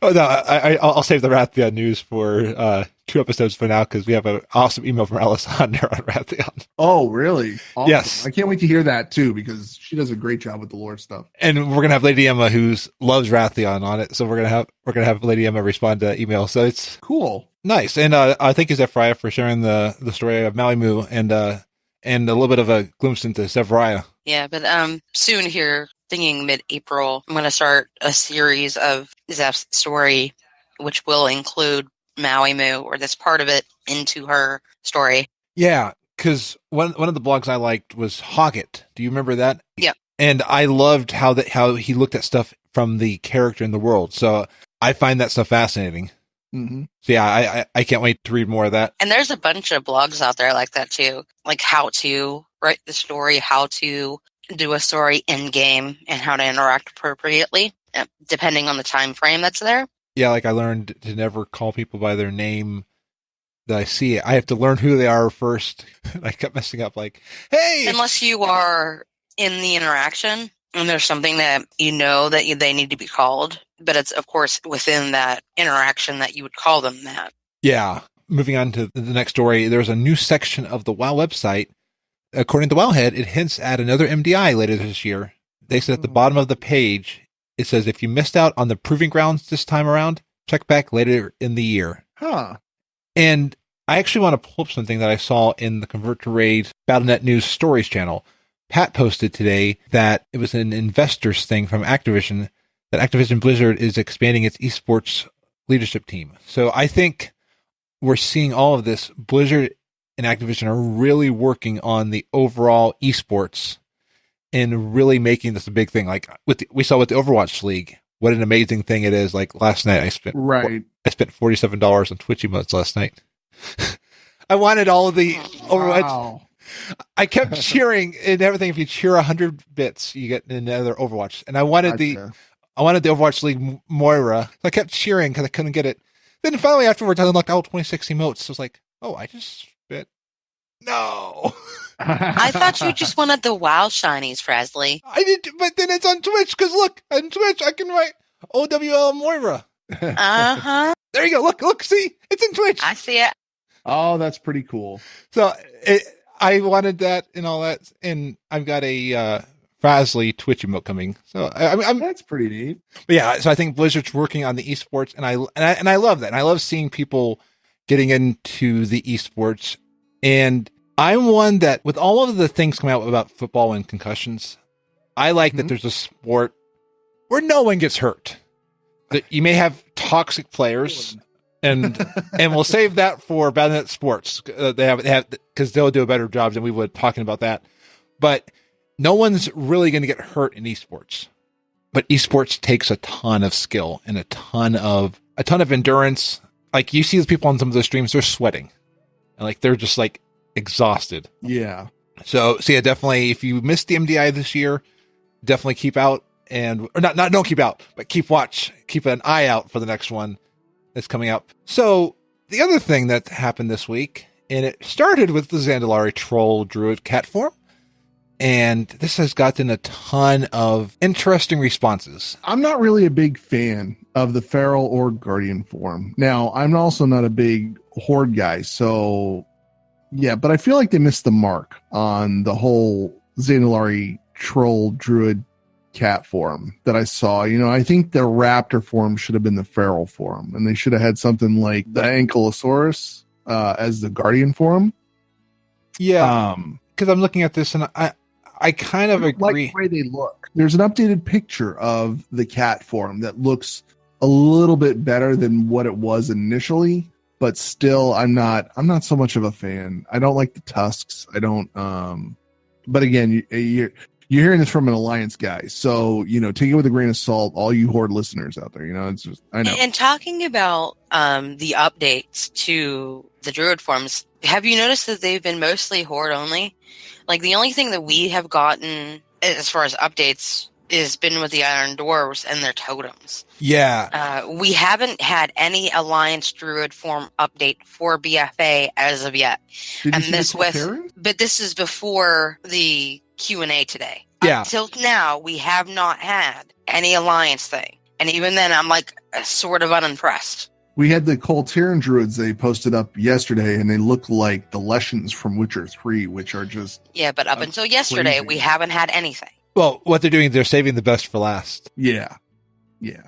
Oh, no, I'll save the Rathion news for 2 episodes for now, because we have an awesome email from Alessandra on Rathion. Oh, really? Awesome. Yes. I can't wait to hear that, too, because she does a great job with the lore stuff. And we're going to have Lady Emma, who loves Rathion, on it, so we're going to have Lady Emma respond to email. So it's cool. Nice. And thank you, Zephirah, for sharing the story of Maui Moo and a little bit of a glimpse into Zephirah. Yeah, but soon here, thinking mid-April, I'm going to start a series of Zeff's story, which will include Maui Moo, or this part of it, into her story. Yeah, because one of the blogs I liked was Hoggett. Do you remember that? Yeah. And I loved how he looked at stuff from the character in the world. So I find that stuff fascinating. Mm-hmm. So yeah, I can't wait to read more of that. And there's a bunch of blogs out there like that too, like how to write the story, how to do a story in game, and how to interact appropriately, depending on the time frame that's there. Yeah, like I learned to never call people by their name that I see. I have to learn who they are first. I kept messing up, like, hey! Unless you are in the interaction, and there's something that you know that they need to be called, but it's, of course, within that interaction that you would call them that. Yeah. Moving on to the next story, there's a new section of the WoW website. According to Wowhead, it hints at another MDI later this year. They said at the bottom of the page, it says, if you missed out on the Proving Grounds this time around, check back later in the year. Huh. And I actually want to pull up something that I saw in the Convert to Raid Battle.net News Stories channel. Pat posted today that it was an investors thing from Activision, that Activision Blizzard is expanding its esports leadership team. So I think we're seeing all of this, Blizzard and Activision are really working on the overall esports and really making this a big thing. Like we saw with the Overwatch League, what an amazing thing it is. Like last night, I spent $47 on Twitch emotes last night. I wanted all of the Overwatch. Wow. I kept cheering and everything. If you cheer 100 bits, you get another Overwatch. And I wanted the Overwatch League Moira. I kept cheering because I couldn't get it. Then finally afterwards, I unlocked all 26 emotes. I was like, oh, I just spent. No. I thought you just wanted the WoW shinies, Presley. I did, but then it's on Twitch because look, on Twitch I can write OWL Moira. Uh-huh. There you go. Look, see, it's in Twitch. I see it. Oh, that's pretty cool. So I wanted that and all that, and I've got a Frasley Twitch emote coming. So I'm that's pretty neat. But yeah, so I think Blizzard's working on the esports, and I love that. And I love seeing people getting into the esports. And I'm one that, with all of the things coming out about football and concussions, I like that there's a sport where no one gets hurt. That you may have toxic players, and we'll save that for Battle.net Sports. They have because they'll do a better job than we would talking about that. But no one's really going to get hurt in esports. But esports takes a ton of skill and a ton of endurance. Like you see the people on some of the streams, they're sweating, and like they're just like exhausted. Yeah. So yeah, definitely. If you missed the MDI this year, definitely keep out don't keep out, but keep an eye out for the next one that's coming up. So the other thing that happened this week, and it started with the Zandalari troll druid cat form. And this has gotten a ton of interesting responses. I'm not really a big fan of the Feral or Guardian form. Now, I'm also not a big Horde guy, so yeah, but I feel like they missed the mark on the whole Zandalari troll druid cat form that I saw. You know, I think the Raptor form should have been the Feral form, and they should have had something like the Ankylosaurus as the Guardian form. Yeah, because I'm looking at this and I kind of agree. Like the way they look. There's an updated picture of the cat form that looks a little bit better than what it was initially, but still I'm not so much of a fan. I don't like the tusks. I don't but again, you're hearing this from an Alliance guy. So, you know, take it with a grain of salt, all you Horde listeners out there, you know, it's just I know. And talking about the updates to the druid forms, have you noticed that they've been mostly Horde only? Like, the only thing that we have gotten as far as updates has been with the Iron Dwarves and their totems. Yeah. We haven't had any Alliance Druid form update for BFA as of yet. But this is before the Q&A today. Yeah. Until now, we have not had any Alliance thing. And even then, I'm like sort of unimpressed. We had the Coltarian Druids they posted up yesterday, and they look like the Leshens from Witcher 3, which are just... Yeah, but up until yesterday, we haven't had anything. Well, what they're doing, they're saving the best for last. Yeah. Yeah.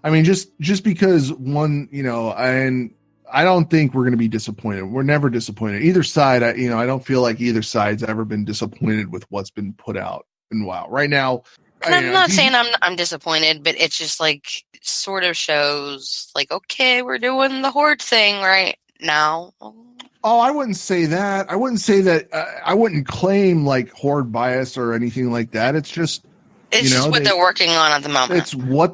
I mean, just because one, you know, and I don't think we're going to be disappointed. We're never disappointed. Either side, I don't feel like either side's ever been disappointed with what's been put out in WoW. Right now... And I'm not saying I'm disappointed, but it's just like sort of shows like, okay, we're doing the Horde thing right now. Oh, I wouldn't say that. I wouldn't say that. I wouldn't claim like Horde bias or anything like that. It's just just what they're working on at the moment. It's what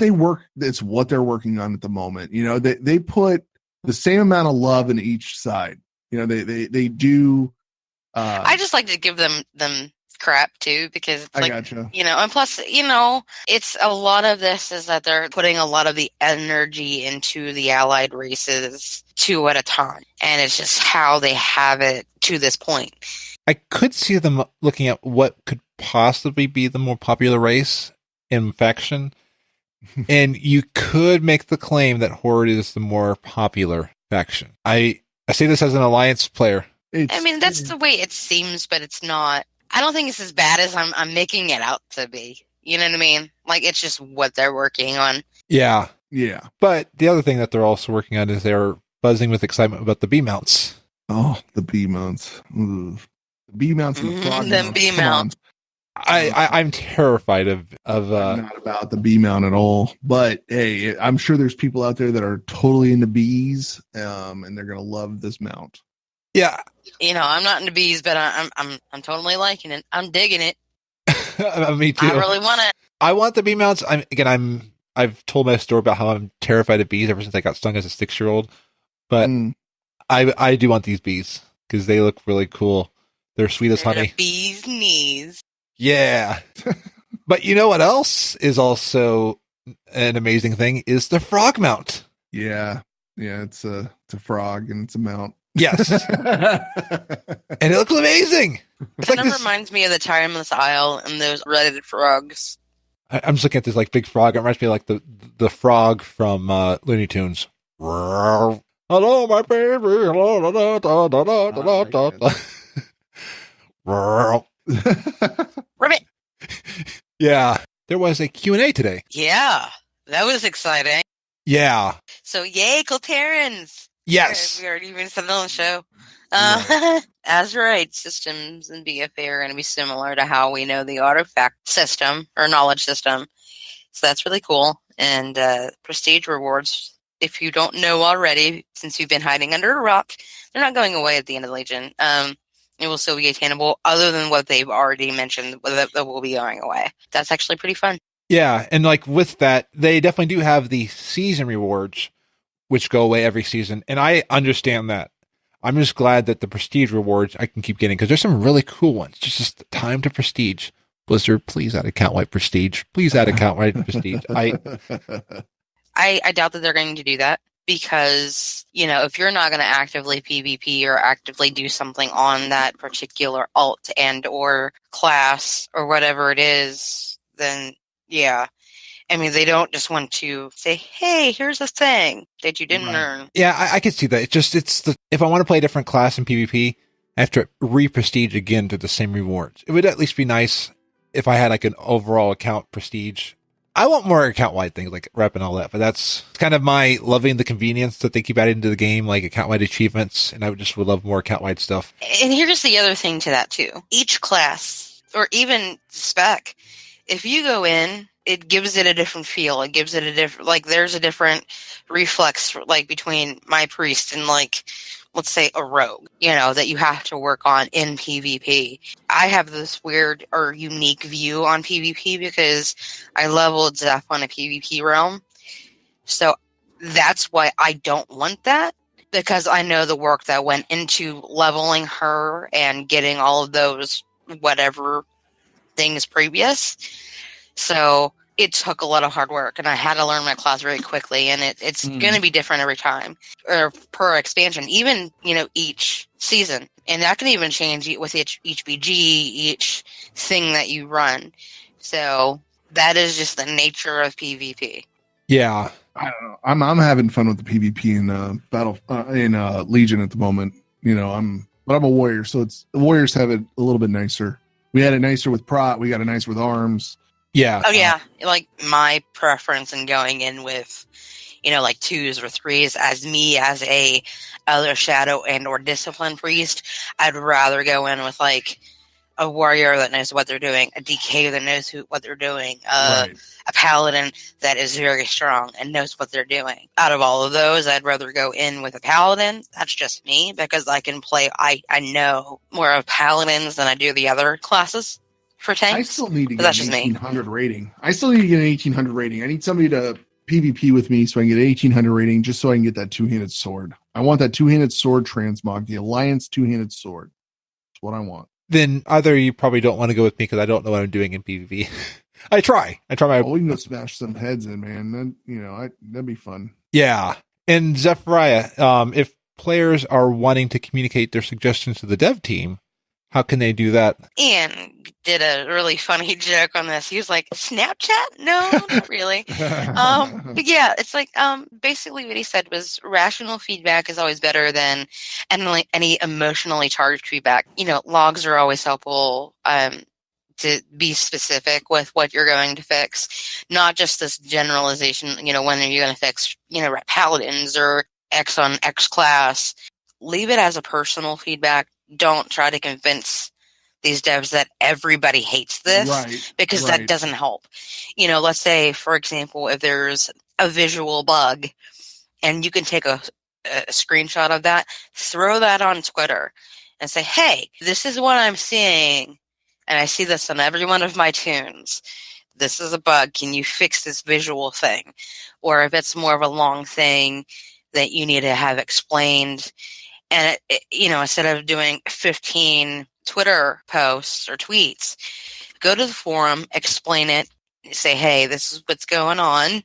they're working on at the moment. You know, they put the same amount of love in each side. You know, they do. I just like to give them crap too, because it's like, gotcha. You know, and plus, you know, it's a lot of this is that they're putting a lot of the energy into the allied races 2 at a time, and it's just how they have it to this point. I could see them looking at what could possibly be the more popular race in faction, and you could make the claim that Horde is the more popular faction. I say this as an Alliance player. I mean, that's the way it seems, but it's not. I don't think it's as bad as I'm making it out to be. You know what I mean? Like, it's just what they're working on. Yeah. Yeah. But the other thing that they're also working on is they're buzzing with excitement about the B mounts. Oh, the B mounts. The B mounts and the frog mounts. B mounts. I'm terrified of I'm not about the bee mount at all. But hey, I'm sure there's people out there that are totally into bees, and they're gonna love this mount. yeah. I'm not into bees, but I'm totally liking it. I'm digging it. Me too. I really want it. I want the bee mounts. I've told my story about how I'm terrified of bees ever since I got stung as a 6-year-old. But I do want these bees because they look really cool. They're sweet as honey. The bee's knees. Yeah. But you know what else is also an amazing thing is the frog mount. Yeah, it's a frog and it's a mount. Yes. And it looks amazing. It's Kind of reminds me of the Timeless Isle and those Reddit frogs. I'm just looking at this like big frog. It reminds me of like the frog from Looney Tunes. Hello, my baby. Ribbit. Yeah. There was a Q&A today. Yeah, that was exciting. Yeah. So yay, Colterans. Yes. We already even said it on the show. As right, systems in BFA are going to be similar to how we know the artifact system or knowledge system. So that's really cool. And prestige rewards, if you don't know already, since you've been hiding under a rock, they're not going away at the end of the Legion. It will still be attainable, other than what they've already mentioned that will be going away. That's actually pretty fun. Yeah, and like with that, they definitely do have the season rewards, which go away every season, and I understand that. I'm just glad that the prestige rewards I can keep getting, because there's some really cool ones. Just time to prestige. Blizzard, please add account wide prestige. Please add account wide prestige. I doubt that they're going to do that, because, if you're not going to actively PvP or actively do something on that particular alt and or class or whatever it is, then yeah. I mean, they don't just want to say, hey, here's a thing that you didn't earn. Yeah, I can see that. If I want to play a different class in PvP, I have to re-prestige again to the same rewards. It would at least be nice if I had like an overall account prestige. I want more account-wide things like rep and all that, but that's kind of my loving the convenience that they keep adding to the game, like account-wide achievements, and I would love more account-wide stuff. And here's the other thing to that, too. Each class, or even spec, if you go in, it gives it a different feel. It gives it a different, there's a different reflex, between my priest and, let's say a rogue, that you have to work on in PvP. I have this weird or unique view on PvP because I leveled Zeff on a PvP realm. So that's why I don't want that, because I know the work that went into leveling her and getting all of those whatever things previous. So it took a lot of hard work, and I had to learn my class very quickly, and it's going to be different every time, or per expansion, even, each season. And that can even change with each BG, each thing that you run. So that is just the nature of PvP. Yeah. I don't know. I'm having fun with the PvP in Legion at the moment. But I'm a warrior, so the warriors have it a little bit nicer. We had it nicer with prot. We got it nicer with arms. Yeah. Oh, yeah. My preference in going in with, 2s or 3s as a other shadow and or discipline priest, I'd rather go in with, a warrior that knows what they're doing, a DK that knows what they're doing, a paladin that is very strong and knows what they're doing. Out of all of those, I'd rather go in with a paladin. That's just me, because I can play, I know more of paladins than I do the other classes. For tanks. I still need to get an 1800 rating. I need somebody to PvP with me so I can get an 1800 rating, just so I can get that two-handed sword. I want that two-handed sword transmog, the Alliance two-handed sword. That's what I want. Then either you probably don't want to go with me because I don't know what I'm doing in PvP. I try my. We can go smash some heads in, man. Then that'd be fun. Yeah, and Zephirah, if players are wanting to communicate their suggestions to the dev team, how can they do that? Ian did a really funny joke on this. He was like, Snapchat? No, not really. But yeah, it's basically what he said was rational feedback is always better than any emotionally charged feedback. Logs are always helpful to be specific with what you're going to fix, not just this generalization, when are you going to fix, paladins or X on X class. Leave it as a personal feedback. Don't try to convince these devs that everybody hates this, because that doesn't help. Let's say, for example, if there's a visual bug and you can take a screenshot of that, throw that on Twitter and say, hey, this is what I'm seeing, and I see this on every one of my tunes. This is a bug. Can you fix this visual thing? Or if it's more of a long thing that you need to have explained, and instead of doing 15 Twitter posts or tweets, go to the forum, explain it, say, hey, this is what's going on,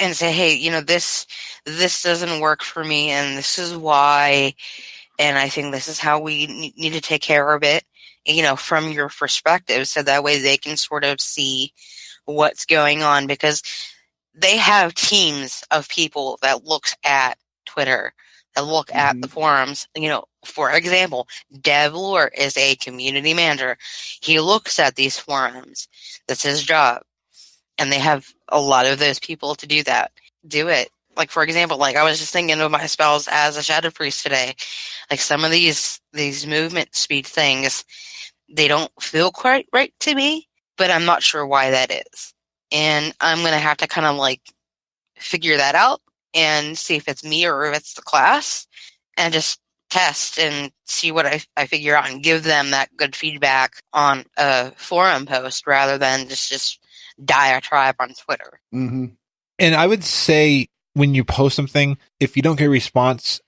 and say, hey, this doesn't work for me, and this is why, and I think this is how we need to take care of it, from your perspective, so that way they can sort of see what's going on, because they have teams of people that looks at Twitter, that look at the forums. For example, Devlore is a community manager. He looks at these forums. That's his job. And they have a lot of those people to do that. Do it. Like, for example, I was just thinking of my spells as a Shadow Priest today. Like, some of these movement speed things, they don't feel quite right to me, but I'm not sure why that is. And I'm going to have to kind of figure that out and see if it's me or if it's the class, and just test and see what I figure out, and give them that good feedback on a forum post rather than just diatribe on Twitter. Mm-hmm. And I would say, when you post something, if you don't get a response,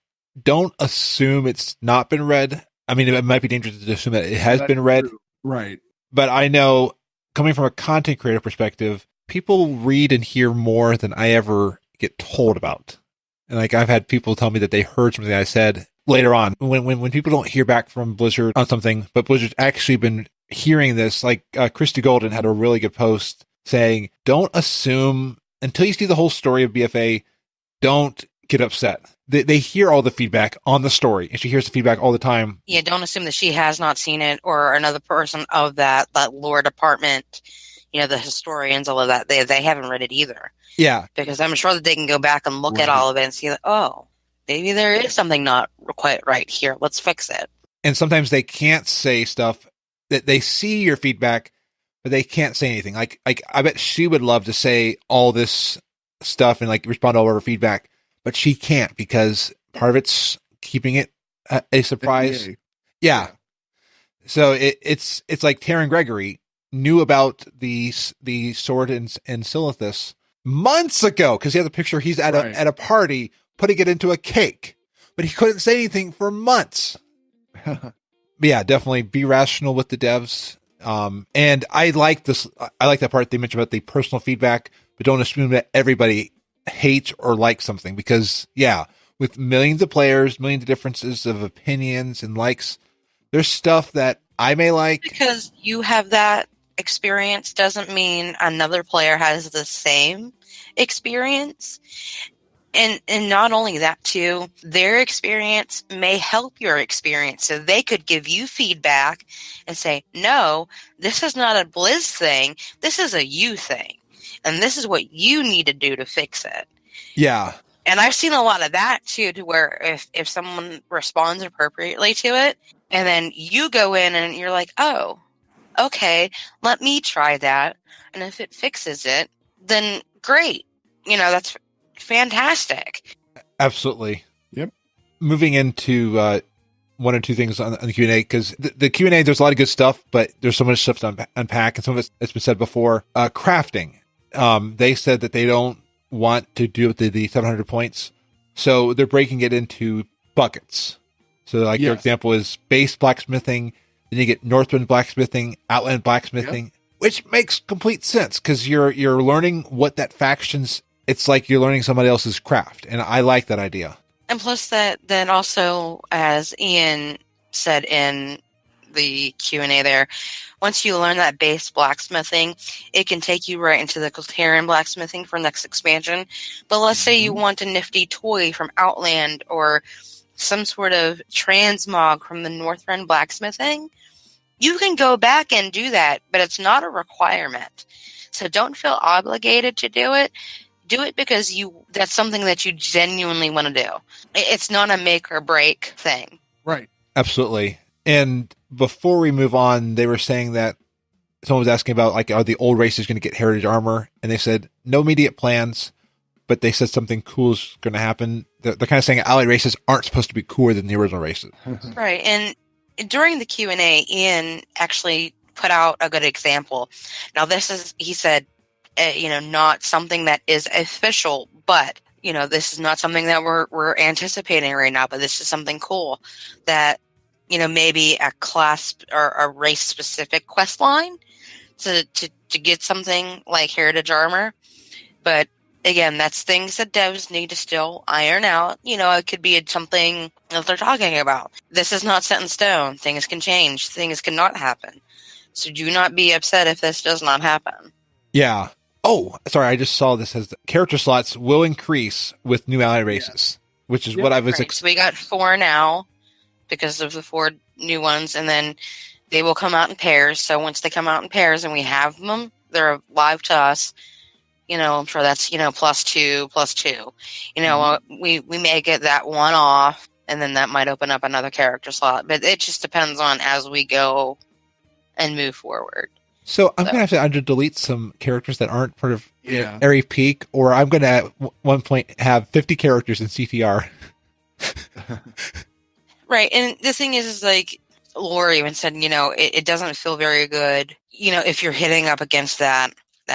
don't assume it's not been read. I mean, it might be dangerous to assume that it has been read. True. Right. But I know, coming from a content creator perspective, people read and hear more than I ever get told about. And I've had people tell me that they heard something I said later on. When people don't hear back from Blizzard on something, but Blizzard's actually been hearing this, Christy Golden had a really good post saying, don't assume, until you see the whole story of BFA, don't get upset. They hear all the feedback on the story, and she hears the feedback all the time. Yeah, don't assume that she has not seen it, or another person of that lore department, the historians, all of that, they haven't read it either. Yeah. Because I'm sure that they can go back and look at all of it and see oh, maybe there is something not quite right here. Let's fix it. And sometimes they can't say stuff, that they see your feedback, but they can't say anything. I bet she would love to say all this stuff and respond to all of her feedback, but she can't, because part of it's keeping it a surprise. Yeah. So it's like Taryn Gregory knew about the sword in Silithus months ago, because he has a picture. He's at a party putting it into a cake, but he couldn't say anything for months. But yeah, definitely be rational with the devs. And I like this. I like that part they mentioned about the personal feedback, but don't assume that everybody hates or likes something, because with millions of players, millions of differences of opinions and likes, there's stuff that I may like. Because you have that experience doesn't mean another player has the same experience. And not only that too, their experience may help your experience. So they could give you feedback and say, no, this is not a Blizz thing. This is a you thing. And this is what you need to do to fix it. Yeah. And I've seen a lot of that too, to where if someone responds appropriately to it, and then you go in and you're like, oh, okay, let me try that. And if it fixes it, then great. That's fantastic. Absolutely. Yep. Moving into one or two things on the Q&A, because the Q&A, there's a lot of good stuff, but there's so much stuff to unpack, and some of it's been said before. Crafting. They said that they don't want to do the 700 points, so they're breaking it into buckets. So their example is base blacksmithing, then you get Northwind blacksmithing, Outland blacksmithing, which makes complete sense, because you're learning what that faction's, it's like you're learning somebody else's craft, and I like that idea. And plus that, then also, as Ian said in the Q&A there, once you learn that base blacksmithing, it can take you right into the Kultarian blacksmithing for next expansion. But let's say you want a nifty toy from Outland, or some sort of transmog from the Northrend blacksmithing, you can go back and do that, but it's not a requirement. So don't feel obligated to do it. Do it because that's something that you genuinely want to do. It's not a make or break thing. Right. Absolutely. And before we move on, they were saying that someone was asking about, like, are the old races going to get heritage armor? And they said no immediate plans, but they said something cool is going to happen. They're kind of saying allied races aren't supposed to be cooler than the original races. Right. And during the Q&A, Ian actually put out a good example. Now, this is, he said, not something that is official, but, this is not something that we're anticipating right now, but this is something cool that, maybe a class or a race specific quest line to get something like heritage armor. But again, that's things that devs need to still iron out. It could be something that they're talking about. This is not set in stone. Things can change. Things cannot happen. So do not be upset if this does not happen. Yeah. Oh, sorry. I just saw this as character slots will increase with new ally races, which is what I was. So we got 4 now because of the 4 new ones, and then they will come out in pairs. So once they come out in pairs and we have them, they're live to us. I'm sure that's, +2, +2. We may get that one off, and then that might open up another character slot. But it just depends on as we go and move forward. So I'm going to have to either delete some characters that aren't part of Airy Peak, or I'm going to at one point have 50 characters in CTR. Right. And the thing is like Laura even said, it doesn't feel very good, if you're hitting up against that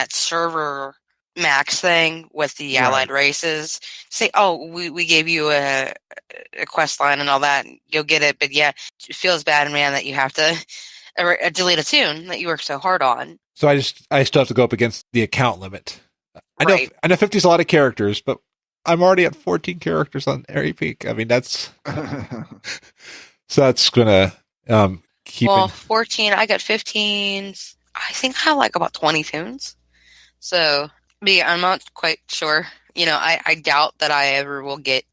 server max thing with the allied races. Say, oh, we gave you a quest line and all that, you'll get it. But yeah, it feels bad, man, that you have to delete a tune that you worked so hard on. So I still have to go up against the account limit. I know 50 is a lot of characters, but I'm already at 14 characters on Airy Peak. I mean, that's so that's gonna keep. Well, 14. I got 15. I think I have like about 20 tunes. So, but yeah, I'm not quite sure. I doubt that I ever will get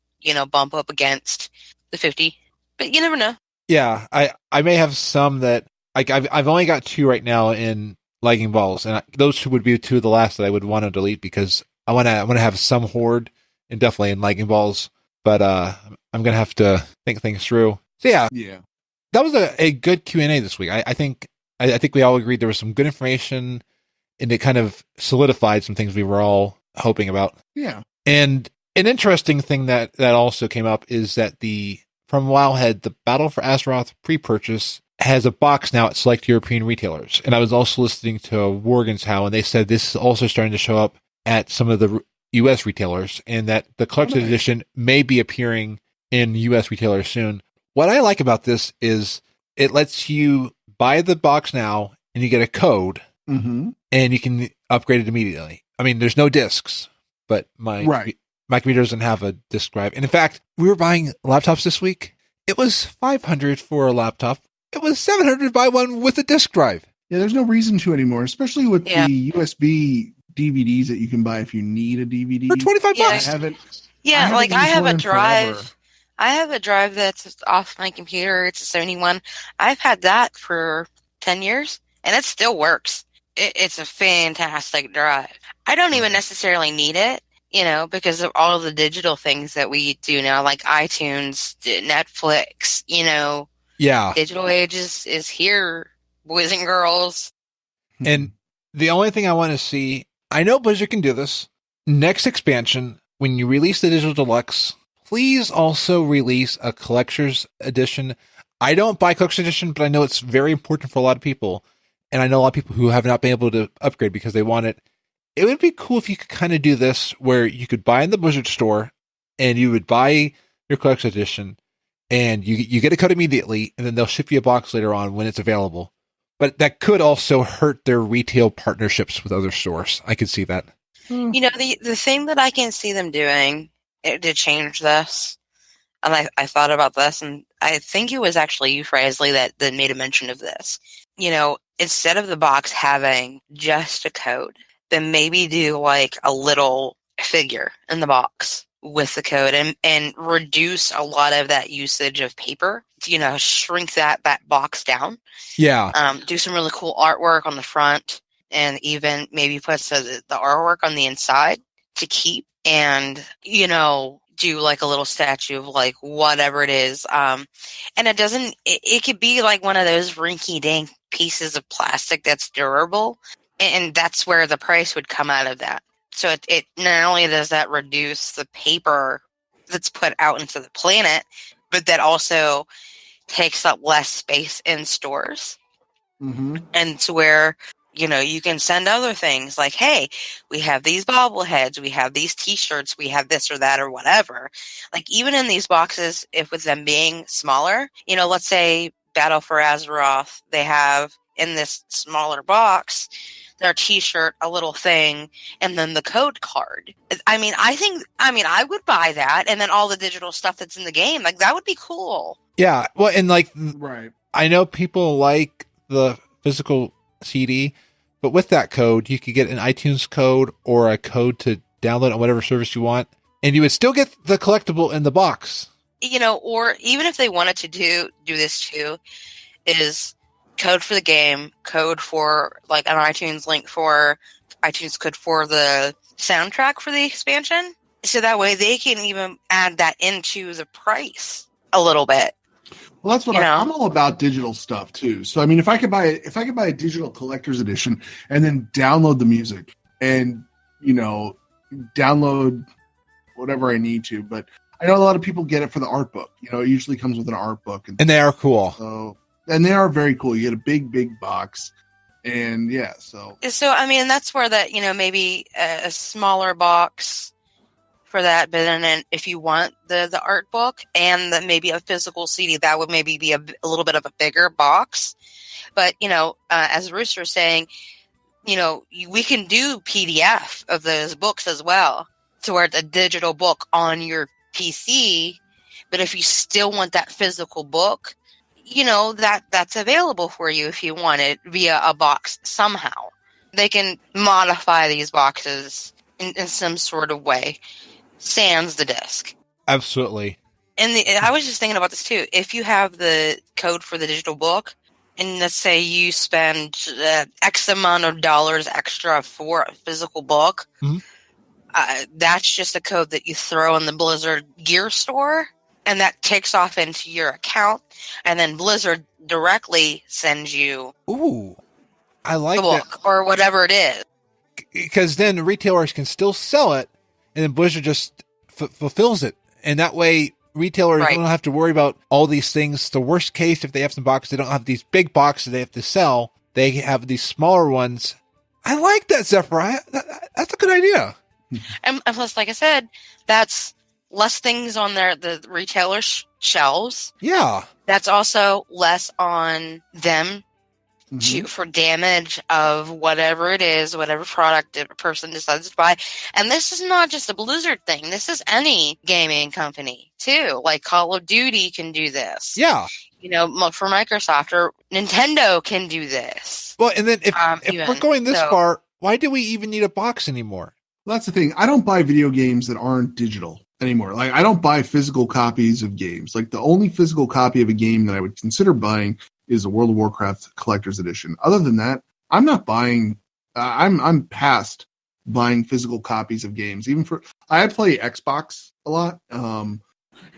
bump up against the 50, but you never know. Yeah, I may have some that I've only got 2 right now in Lagging Balls, and those 2 would be 2 of the last that I would want to delete because I want to have some horde and definitely in Lagging Balls, but I'm gonna have to think things through. So yeah, that was a good Q&A this week. I think we all agreed there was some good information, and it kind of solidified some things we were all hoping about. Yeah, and an interesting thing that also came up is that from Wowhead, the Battle for Azeroth pre-purchase has a box now at select European retailers. And I was also listening to Worgen's How, and they said this is also starting to show up at some of the U.S. retailers, and that the collector's edition may be appearing in U.S. retailers soon. What I like about this is it lets you buy the box now, and you get a code, and you can upgrade it immediately. I mean, there's no discs, but my computer doesn't have a disk drive. And in fact, we were buying laptops this week. It was $500 for a laptop. It was $700 to buy one with a disk drive. Yeah, there's no reason to anymore, especially with the USB DVDs that you can buy if you need a DVD. For $25. I have a drive. Forever. I have a drive that's off my computer. It's a Sony one. I've had that for 10 years, and it still works. It's a fantastic drive. I don't even necessarily need it, because of all of the digital things that we do now, like iTunes, Netflix, Yeah. Digital age is here, boys and girls. And the only thing I want to see, I know Blizzard can do this. Next expansion, when you release the Digital Deluxe, please also release a collector's edition. I don't buy collector's edition, but I know it's very important for a lot of people. And I know a lot of people who have not been able to upgrade because they want it. It would be cool if you could kind of do this where you could buy in the Blizzard store and you would buy your collector's edition and you get a code immediately, and then they'll ship you a box later on when it's available. But that could also hurt their retail partnerships with other stores. I could see that. The thing that I can see them doing to change this, and I thought about this, and I think it was actually you, Frasley, that made a mention of this. Instead of the box having just a code, then maybe do like a little figure in the box with the code and reduce a lot of that usage of paper. Shrink that box down. Yeah. Do some really cool artwork on the front, and even maybe put the artwork on the inside to keep, and do like a little statue of like whatever it is. And it could be like one of those rinky dink pieces of plastic that's durable. And that's where the price would come out of that. So it not only does that reduce the paper that's put out into the planet, but that also takes up less space in stores. Mm-hmm. And to where, you can send other things like, hey, we have these bobbleheads, we have these t-shirts, we have this or that or whatever. Like even in these boxes, if with them being smaller, let's say Battle for Azeroth, they have in this smaller box their t-shirt, a little thing, and then the code card. I mean, I would buy that, and then all the digital stuff that's in the game, like that would be cool. Yeah, well, and like, Right. I know people like the physical CD, but with that code, you could get an iTunes code or a code to download on whatever service you want, and you would still get the collectible in the box. Or even if they wanted to do this too, is code for the game, code for like an iTunes link for iTunes code for the soundtrack for the expansion. So that way they can even add that into the price a little bit. Well, that's what I'm all about digital stuff too. So I mean, if I could buy a digital collector's edition and then download the music and download whatever I need to, but I know a lot of people get it for the art book. It usually comes with an art book, and they are cool. And they are very cool. You get a big box, and yeah. So I mean, that's where that maybe a smaller box for that. But then if you want the art book and maybe a physical CD, that would maybe be a little bit of a bigger box. But as Rooster's saying, we can do PDF of those books as well, to where it's a digital book on your PC. But if you still want that physical book, that's available for you if you want it via a box somehow. They can modify these boxes in some sort of way, sans the disc. Absolutely. And I was just thinking about this too. If you have the code for the digital book, and let's say you spend X amount of dollars extra for a physical book, mm-hmm. That's just a code that you throw in the Blizzard gear store, and that takes off into your account, and then Blizzard directly sends you I like the book that. or whatever it is. Because then retailers can still sell it, and then Blizzard just fulfills it. And that way, retailers don't have to worry about all these things. The worst case, if they have some boxes, they don't have these big boxes they have to sell. They have these smaller ones. I like that, Zephirah. That's a good idea. And plus, like I said, that's less things on the retailer's shelves. Yeah. That's also less on them for damage of whatever it is, whatever product a person decides to buy. And this is not just a Blizzard thing. This is any gaming company, too. Like Call of Duty can do this. Yeah. For Microsoft or Nintendo can do this. Well, and then if we're going this far, why do we even need a box anymore? Well, that's the thing. I don't buy video games that aren't digital anymore. Like, I don't buy physical copies of games. Like, the only physical copy of a game that I would consider buying is a World of Warcraft Collector's Edition. Other than that, I'm not buying. I'm past buying physical copies of games. I play Xbox a lot.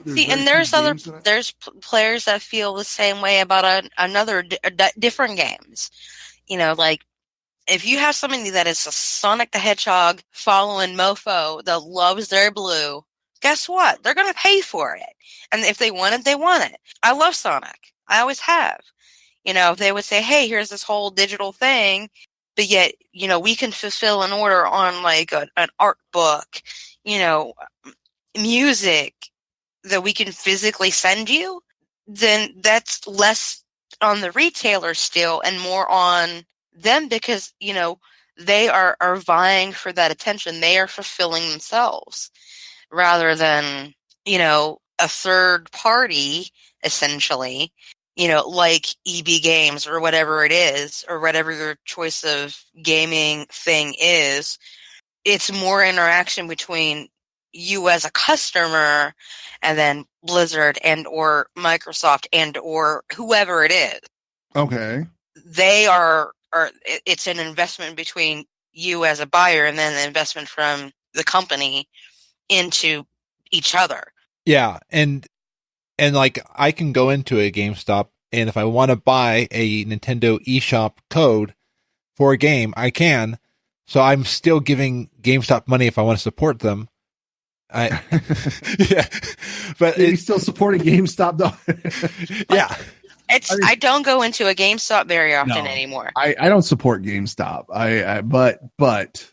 There's players that feel the same way about different games. Like, if you have somebody that is a Sonic the Hedgehog following mofo that loves their blue, guess what? They're going to pay for it. And if they want it, they want it. I love Sonic. I always have. If they would say, hey, here's this whole digital thing, but yet, we can fulfill an order on like an art book, music that we can physically send you, then that's less on the retailer still and more on them because, they are vying for that attention. They are fulfilling themselves rather than, a third party, essentially, like EB Games or whatever it is, or whatever your choice of gaming thing is. It's more interaction between you as a customer and then Blizzard and or Microsoft and or whoever it is. Okay. They it's an investment between you as a buyer and then the investment from the company into, each other. Yeah, and like I can go into a GameStop, and if I want to buy a Nintendo eShop code for a game, I can. So I'm still giving GameStop money if I want to support them. Yeah, but he's still supporting GameStop though. Yeah, I don't go into a GameStop very often anymore. I don't support GameStop. But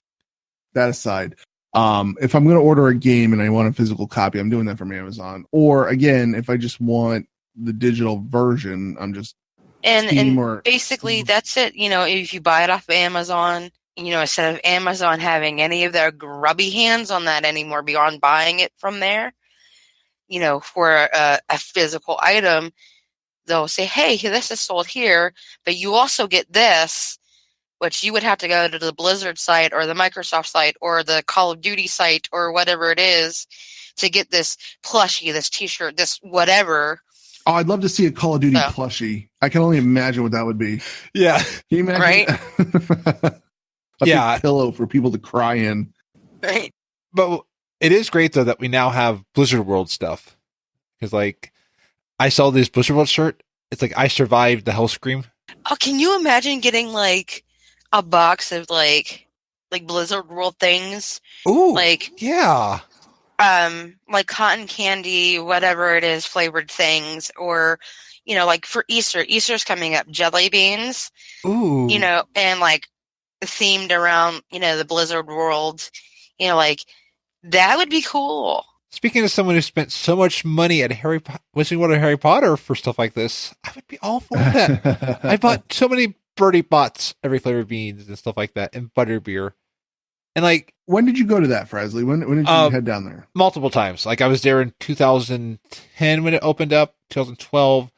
that aside, if I'm going to order a game and I want a physical copy, I'm doing that from Amazon. Or again, if I just want the digital version, I'm just and basically that's it. You know, if you buy it off of Amazon, you know, instead of Amazon having any of their grubby hands on that anymore beyond buying it from there, you know, for a physical item, they'll say, hey, this is sold here, but you also get this, which you would have to go to the Blizzard site or the Microsoft site or the Call of Duty site or whatever it is to get this plushie, this t-shirt, this whatever. Oh, I'd love to see a Call of Duty plushie. I can only imagine what that would be. Yeah. Can you imagine? Right? Big pillow for people to cry in. Right. But it is great, though, that we now have Blizzard World stuff. Because, like, I saw this Blizzard World shirt. It's like, I survived the Hellscream. Oh, can you imagine getting, like, a box of, like Blizzard World things? Ooh, like, yeah. Like cotton candy, whatever it is, flavored things, or, you know, like for Easter's coming up, jelly beans. Ooh. You know, and, like, themed around, you know, the Blizzard World, you know, like, that would be cool. Speaking of someone who spent so much money at Wizarding World of Harry Potter for stuff like this, I would be all for that. I bought so many Birdie Bots, every flavor beans and stuff like that, and butterbeer. And, like, when did you go to that, Frasley? When did you head down there? Multiple times. Like, I was there in 2010 when it opened up, 2012.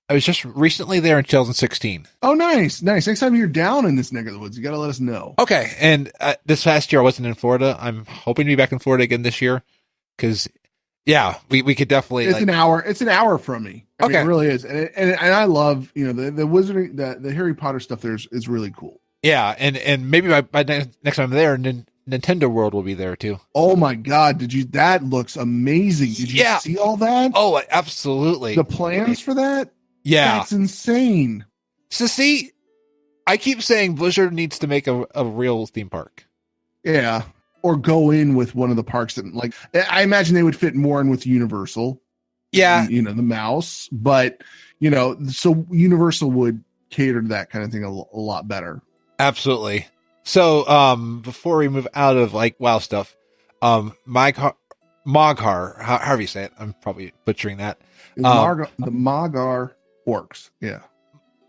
I was just recently there in 2016. Oh, nice. Next time you're down in this neck of the woods, you got to let us know. Okay. And this past year, I wasn't in Florida. I'm hoping to be back in Florida again this year. Because, yeah, we could definitely. It's an hour. It's an hour from me. I mean, it really is. And I love, you know, the Wizarding, the Harry Potter stuff there is really cool. Yeah. And maybe by next time I'm there, Nintendo World will be there too. Oh my God. That looks amazing. Did you see all that? Oh, absolutely. The plans for that? Yeah. That's insane. So see, I keep saying Blizzard needs to make a real theme park. Yeah. Or go in with one of the parks that, like, I imagine they would fit more in with Universal. Yeah. You know, the mouse. But, you know, so Universal would cater to that kind of thing a lot better. Absolutely. So, before we move out of, like, WoW stuff, Moggar, however you say it, I'm probably butchering that. The Moggar orcs. Yeah.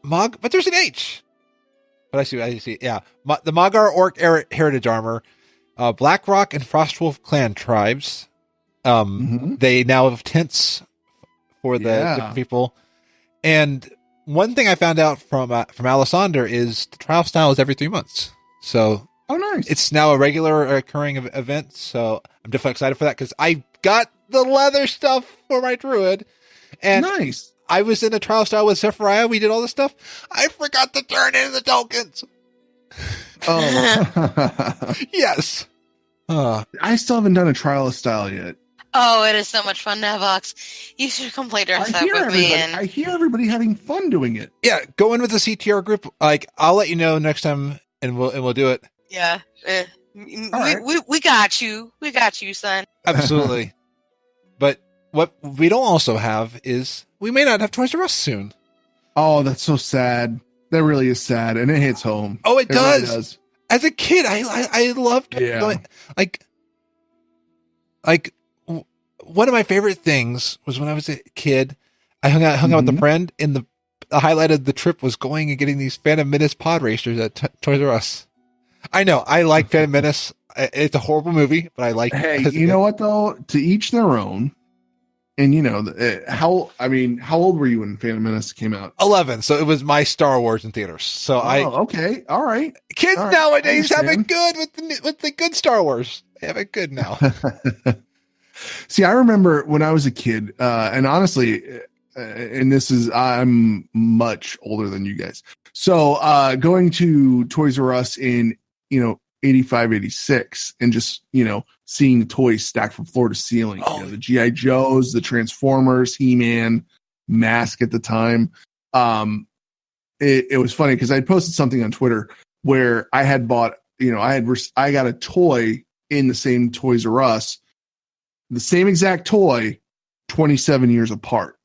But there's an H. But I see. Yeah. The Moggar Orc Heritage Armor, Blackrock and Frostwolf clan tribes. They now have tents for the different people. And one thing I found out from Alessander is the trial style is every 3 months. So nice. It's now a regular occurring event. So I'm definitely excited for that because I got the leather stuff for my druid. And nice. I was in a trial style with Zephirah. We did all this stuff. I forgot to turn in the tokens. Oh, yes. I still haven't done a trial style yet. Oh, it is so much fun, Navox. You should come play dress up with me. I hear everybody having fun doing it. Yeah, go in with the CTR group. Like, I'll let you know next time, and we'll do it. Yeah, we got you. We got you, son. Absolutely. But what we don't also have is we may not have Toys R Us soon. Oh, that's so sad. That really is sad, and it hits home. Oh, it does. Really does. As a kid, I loved going, like one of my favorite things was when I was a kid. I hung out with a friend, and the highlight of the trip was going and getting these Phantom Menace pod racers at Toys R Us. I know I like Phantom Menace. It's a horrible movie, but I like. Hey, you know what though? To each their own. And you know how old were you when Phantom Menace came out? 11. So it was my Star Wars in theaters. So okay, all right. Kids nowadays have it good with the good Star Wars. They have it good now. See, I remember when I was a kid, and honestly, I'm much older than you guys. So going to Toys R Us in 85, 86, and just, seeing the toys stacked from floor to ceiling. Oh. The G.I. Joes, the Transformers, He-Man, Mask at the time. It was funny because I posted something on Twitter where I had bought, I got a toy in the same Toys R Us, the same exact toy, 27 years apart,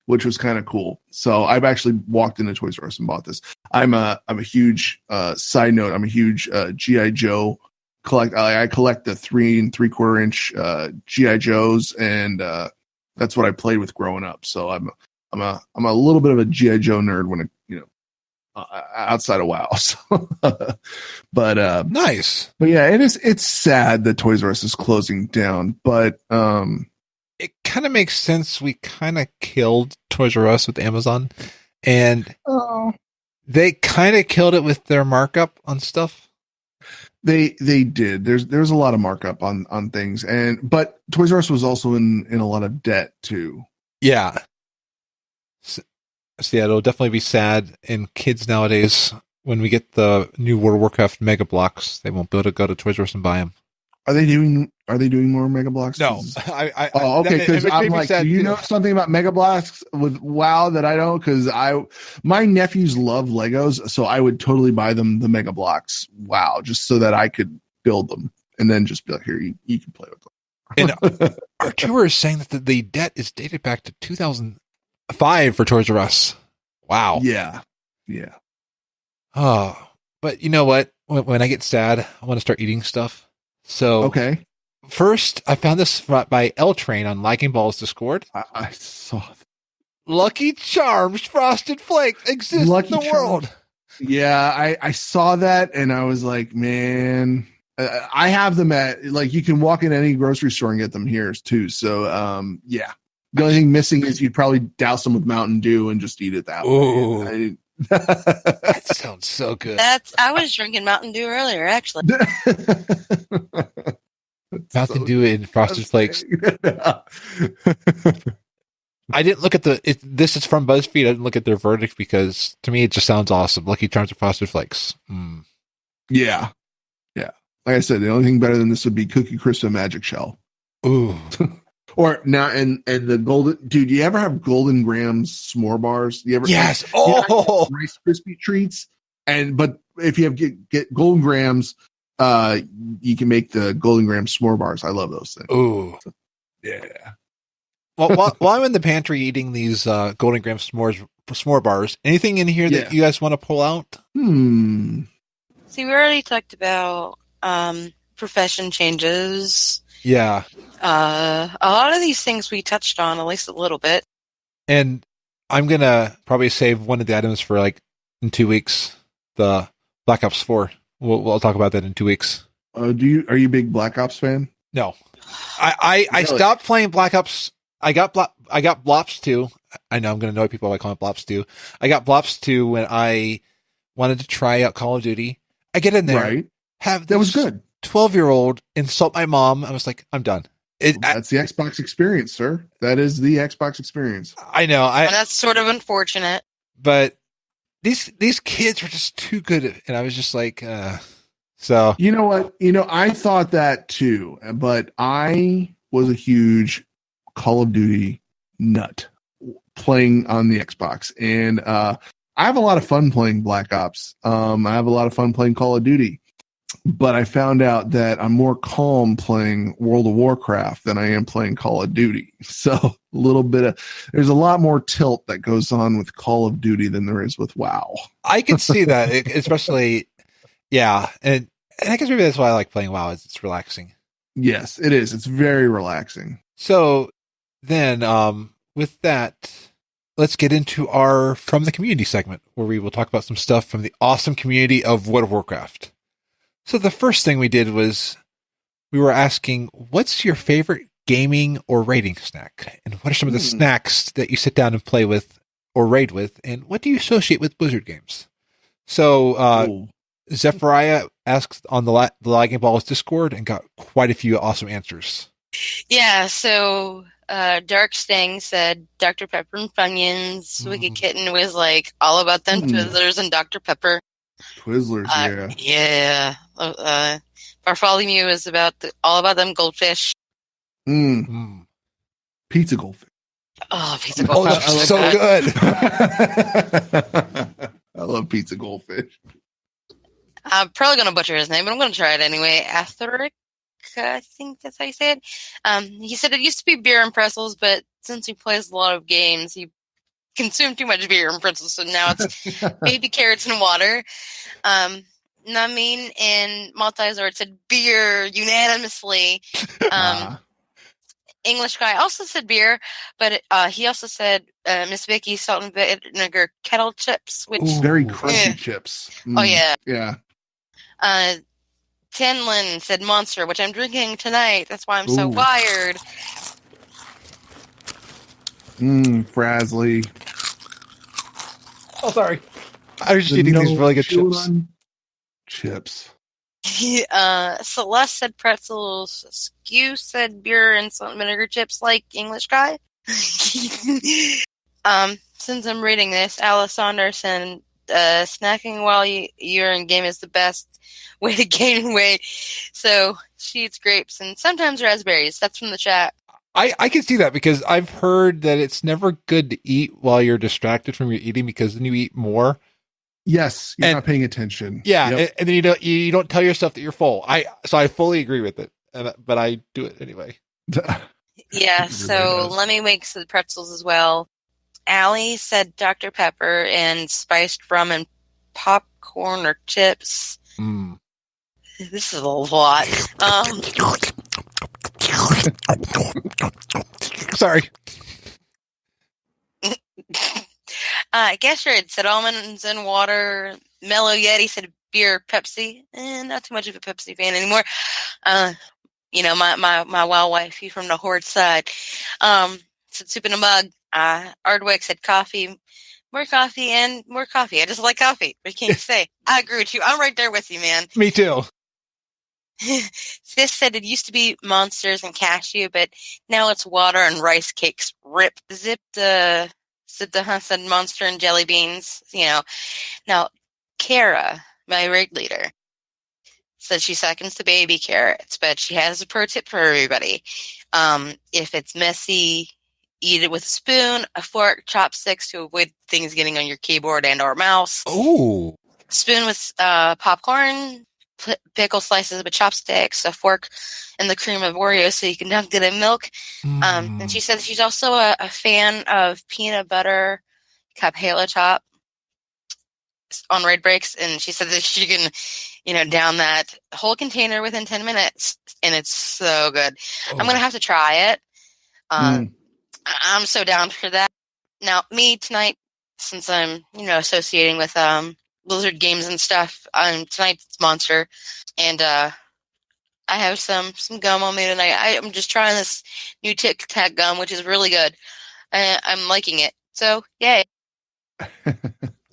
which was kind of cool. So I've actually walked into Toys R Us and bought this. I'm a huge side note. I'm a huge G.I. Joe collector. I collect the 3 3/4 inch G.I. Joes, and that's what I played with growing up. So I'm a little bit of a G.I. Joe nerd when it, outside of WoW. So, but Nice. But yeah, it's sad that Toys R Us is closing down, but It kind of makes sense. We kind of killed Toys R Us with Amazon, and they kind of killed it with their markup on stuff. They did. There's a lot of markup on things, but Toys R Us was also in a lot of debt too. Yeah. So yeah, it'll definitely be sad. And kids nowadays, when we get the new World of Warcraft Mega Blocks, they won't be able to go to Toys R Us and buy them. Are they doing more Mega Blocks? No. Okay. Because I'm like, do you know something about Mega Blocks with WoW that I don't? Because my nephews love Legos, so I would totally buy them the Mega Blocks. WoW, just so that I could build them and then just be like, here, you can play with them. And Arturo is saying that the debt is dated back to 2005 for Toys R Us. Wow. Yeah. Oh, but you know what? When I get sad, I want to start eating stuff. So okay. First, I found this by L Train on Lagging Balls Discord. I saw that. Lucky Charms Frosted Flakes exist in the world. Yeah, I saw that and I was like, man, I have them at, like, you can walk in any grocery store and get them here too. So, yeah. The only thing missing is you'd probably douse them with Mountain Dew and just eat it that way. That sounds so good. I was drinking Mountain Dew earlier, actually. Mountain Dew and Frosted Flakes. I didn't look at this is from BuzzFeed. I didn't look at their verdict because to me it just sounds awesome. Lucky Charms and Frosted Flakes. Mm. Yeah. Like I said, the only thing better than this would be Cookie Crisp and Magic Shell. Ooh. Or now, and the golden, dude, you ever have Golden Grams s'more bars? Yes. Rice Krispie treats. But if you have get Golden Grams, you can make the Golden Grams s'more bars. I love those things. Ooh. So, yeah. Well, while I'm in the pantry eating these Golden Grams s'more bars, anything in here that you guys want to pull out? See, we already talked about profession changes. Yeah. A lot of these things we touched on, at least a little bit. And I'm going to probably save one of the items for like in 2 weeks, the Black Ops 4. We'll talk about that in 2 weeks. Are you a big Black Ops fan? No. I stopped playing Black Ops. I got Blops 2. I know I'm going to annoy people by calling it Blops 2. I got Blops 2 when I wanted to try out Call of Duty. I get in there. Right. That was good. 12-year-old insult my mom. I was like, I'm done. That's the Xbox experience, sir. That is the Xbox experience. I know. And that's sort of unfortunate. But these kids were just too good. And I was just like, so. You know what? I thought that too. But I was a huge Call of Duty nut playing on the Xbox. And I have a lot of fun playing Black Ops. I have a lot of fun playing Call of Duty. But I found out that I'm more calm playing World of Warcraft than I am playing Call of Duty. So there's a lot more tilt that goes on with Call of Duty than there is with WoW. I can see that, especially, yeah. And I guess maybe that's why I like playing WoW, is it's relaxing. Yes, it is. It's very relaxing. So then with that, let's get into our From the Community segment, where we will talk about some stuff from the awesome community of World of Warcraft. So the first thing we did was we were asking, what's your favorite gaming or raiding snack? And what are some of the snacks that you sit down and play with or raid with? And what do you associate with Blizzard games? So Zephirah asked on the Lagging Balls Discord and got quite a few awesome answers. Yeah, so Dark Sting said Dr. Pepper and Funyuns. Wicked Kitten was like all about them Twizzlers and Dr. Pepper. Twizzlers, yeah. Yeah. Bartholomew is all about them goldfish. Pizza goldfish. Oh, pizza Oh, goldfish. that's so good. I love pizza goldfish. I'm probably going to butcher his name, but I'm going to try it anyway. Atheric, I think that's how you say it. He said it used to be beer and pretzels, but since he plays a lot of games, he consumed too much beer and pretzels, so now it's baby carrots and water. Namin and Maltazor said beer unanimously. English guy also said beer, but he also said Miss Vicky salt and vinegar kettle chips, which very crunchy chips. Oh yeah, yeah. Tinlin said Monster, which I'm drinking tonight. That's why I'm so wired. Frazzly. Oh, sorry. I was just eating these really good chips. Celeste said pretzels. Skew said beer and salt and vinegar chips, like English guy. Since I'm reading this, Alice Saunderson, snacking while you're in game is the best way to gain weight. So she eats grapes and sometimes raspberries. That's from the chat. I can see that because I've heard that it's never good to eat while you're distracted from your eating because then you eat more. Yes, you're not paying attention. Yeah, and then you don't tell yourself that you're full. So I fully agree with it, but I do it anyway. Yeah, so let me make some pretzels as well. Allie said Dr. Pepper and spiced rum and popcorn or chips. This is a lot. Sorry. Geshard said almonds and water. Mellow Yeti said beer, Pepsi. Not too much of a Pepsi fan anymore. My wild wifey from the Horde side. Said soup in a mug. Ardwick said coffee. More coffee and more coffee. I just like coffee. What can you say? I agree with you. I'm right there with you, man. Me too. Sis said it used to be monsters and cashew, but now it's water and rice cakes. Rip. Zip the said monster and jelly beans. Now Kara, my raid leader, said she seconds the baby carrots, but she has a pro tip for everybody. If it's messy, eat it with a spoon, a fork, chopsticks to avoid things getting on your keyboard and or mouse. Ooh. Spoon with popcorn, pickle slices with chopsticks, a fork, and the cream of Oreos so you can dunk it in milk. And she said she's also a fan of peanut butter cup Halo Top on raid breaks, and she said that she can, down that whole container within 10 minutes, and it's so good. I'm going to have to try it. I'm so down for that. Now, me tonight, since I'm, associating with Blizzard games and stuff, tonight's Monster, and I have some gum on me tonight. I'm just trying this new Tic Tac gum, which is really good. I'm liking it. So, yay.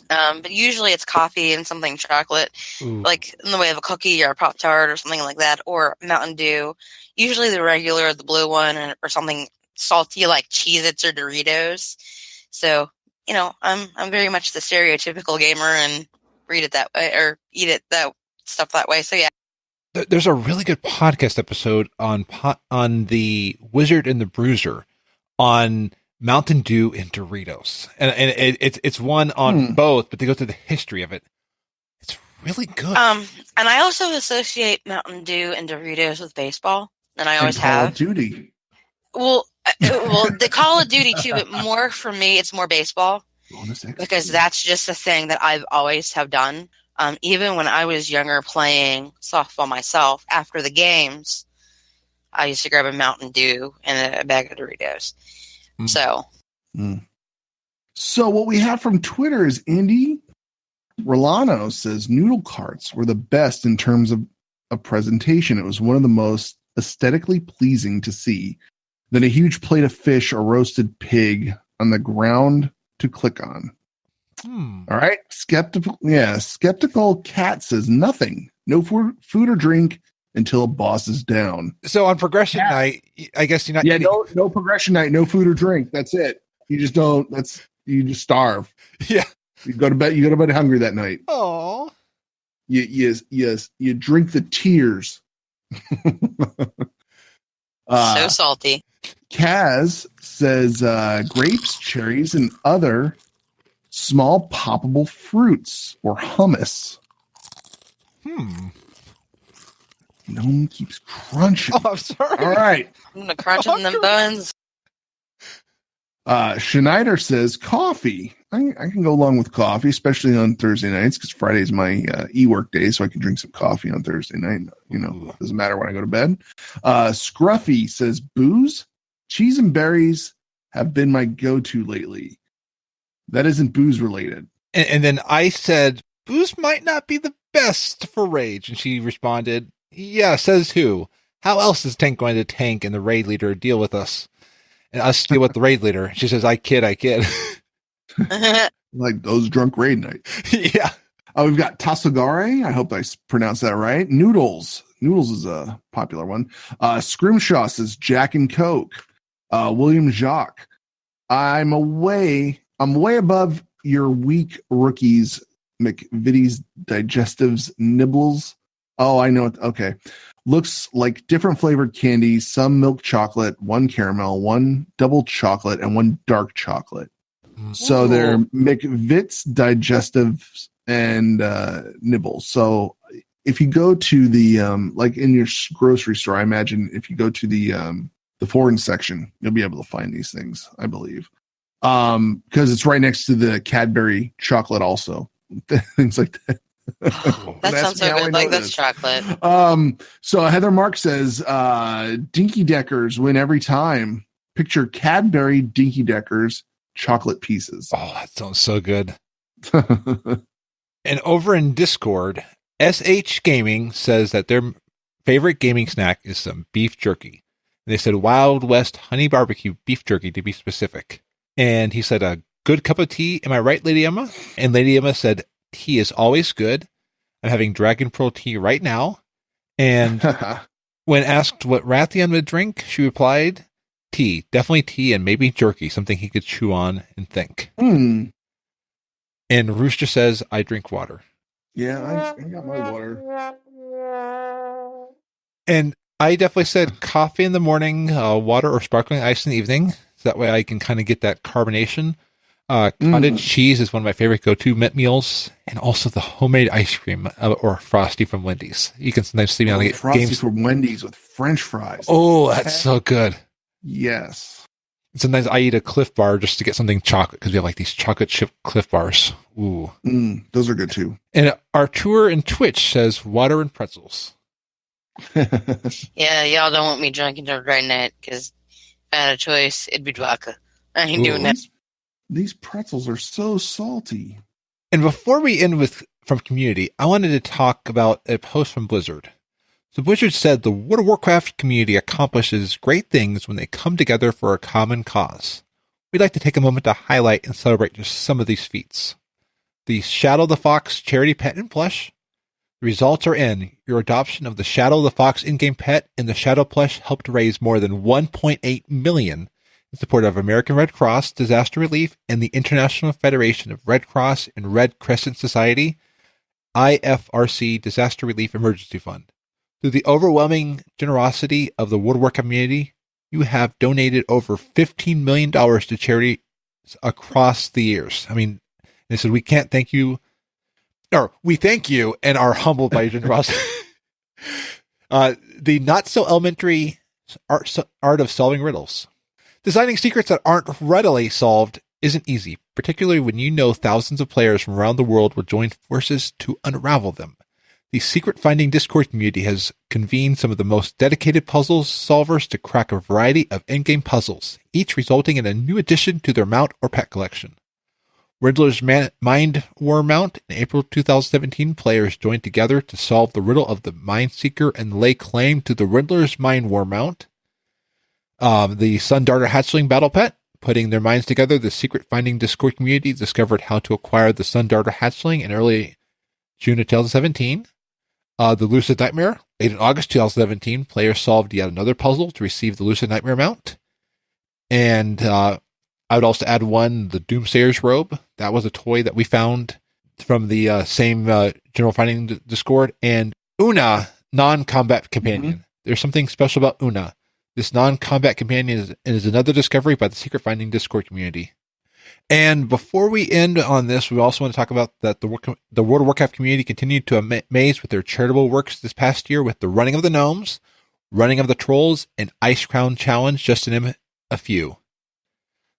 But usually it's coffee and something chocolate, like in the way of a cookie or a Pop-Tart or something like that, or Mountain Dew. Usually the regular, the blue one, or something salty like Cheez-Its or Doritos. So, I'm very much the stereotypical gamer and read it that way or eat it stuff that way. So, yeah. There's a really good podcast episode on the Wizard and the Bruiser on Mountain Dew and Doritos, and it's one on both, but they go through the history of it. It's really good. And I also associate Mountain Dew and Doritos with baseball, and I always have. Call of Duty. Well, the Call of Duty too, but more for me, it's more baseball because that's just a thing that I've always have done. Even when I was younger playing softball myself, after the games, I used to grab a Mountain Dew and a bag of Doritos. So what we have from Twitter is Andy Rolano says noodle carts were the best in terms of a presentation. It was one of the most aesthetically pleasing to see. Then a huge plate of fish or roasted pig on the ground to click on. All right. Skeptical Cat says nothing. No food or drink until a boss is down. So on progression night, I guess you're not. Yeah, no progression night, no food or drink. That's it. You just don't. You just starve. Yeah. You go to bed. You go to bed hungry that night. Oh. You drink the tears. So salty. Kaz says grapes, cherries, and other small poppable fruits or hummus. Gnome keeps crunching. Oh, I'm sorry. All right. I'm gonna crunch on them buns. Schneider says coffee. I can go along with coffee, especially on Thursday nights, because Friday's my e-work day, so I can drink some coffee on Thursday night. You know, doesn't matter when I go to bed. Scruffy says booze, cheese, and berries have been my go-to lately. That isn't booze related. And then I said, booze might not be the best for rage. And she responded, yeah, says who? How else is Tank going to tank and the raid leader deal with us? And us deal with the raid leader. She says, I kid. Like those drunk raid nights. Yeah. We've got Tasagare. I hope I pronounced that right. Noodles. Noodles is a popular one. Scrimshaw says Jack and Coke. William Jacques. I'm way above your weak rookies, McVitie's digestives nibbles. Oh, I know it. Okay. Looks like different flavored candies, some milk chocolate, one caramel, one double chocolate, and one dark chocolate. So they're McVitie's digestives and nibbles. So if you go to the like in your grocery store, I imagine if you go to the foreign section, you'll be able to find these things, I believe. Because it's right next to the Cadbury chocolate also. Things like that. That sounds so good. Like that's chocolate. So Heather Mark says Dinky Deckers win every time. Picture Cadbury Dinky Deckers chocolate pieces. Oh, that sounds so good. And over in Discord, SH Gaming says that their favorite gaming snack is some beef jerky. They said Wild West honey barbecue beef jerky to be specific. And he said a good cup of tea. Am I right, Lady Emma? And Lady Emma said tea is always good. I'm having Dragon Pearl tea right now. And when asked what Rathian would drink, she replied, tea. Definitely tea and maybe jerky, something he could chew on and think. And Rooster says, I drink water. Yeah, I got my water. And I definitely said coffee in the morning, water or sparkling ice in the evening. So that way I can kind of get that carbonation. Cottage cheese is one of my favorite go-to mint meals, and also the homemade ice cream or Frosty from Wendy's. You can sometimes see me on the Frosty games from Wendy's with French fries. Oh, that's so good. Yes. And sometimes I eat a Cliff Bar just to get something chocolate because we have like these chocolate chip Cliff Bars. Ooh, those are good too. And Artur in Twitch says water and pretzels. Yeah, y'all don't want me drinking right now because if I had a choice, it'd be vodka. I ain't doing that. These pretzels are so salty. And before we end with from community, I wanted to talk about a post from Blizzard. So Blizzard said the World of Warcraft community accomplishes great things when they come together for a common cause. We'd like to take a moment to highlight and celebrate just some of these feats. The Shadow the Fox charity pet and plush. The results are in. Your adoption of the Shadow the Fox in-game pet and the Shadow plush helped raise more than $1.8 million in support of American Red Cross Disaster Relief and the International Federation of Red Cross and Red Crescent Society, IFRC Disaster Relief Emergency Fund. Through the overwhelming generosity of the World of Warcraft community, you have donated over $15 million to charities across the years. I mean, they said, we can't thank you, or we thank you and are humbled by your generosity. The not so elementary art of solving riddles. Designing secrets that aren't readily solved isn't easy, particularly when you know thousands of players from around the world will join forces to unravel them. The Secret Finding Discord community has convened some of the most dedicated puzzle solvers to crack a variety of endgame puzzles, each resulting in a new addition to their mount or pet collection. Riddler's Mind War mount. In April 2017, players joined together to solve the riddle of the Mind Seeker and lay claim to the Riddler's Mind War mount. The Sun Darter Hatchling Battle Pet. Putting their minds together, the Secret Finding Discord community discovered how to acquire the Sun Darter Hatchling in early June of 2017. The Lucid Nightmare. Late in August 2017, players solved yet another puzzle to receive the Lucid Nightmare mount. And I would also add one, the Doomsayer's Robe. That was a toy that we found from the same General Finding Discord, and Una, non-combat companion. Mm-hmm. There's something special about Una. This non-combat companion is another discovery by the Secret Finding Discord community. And before we end on this, we also want to talk about that the World of Warcraft community continued to amaze with their charitable works this past year with the running of the Gnomes, running of the Trolls, and Ice Crown Challenge, just to name a few.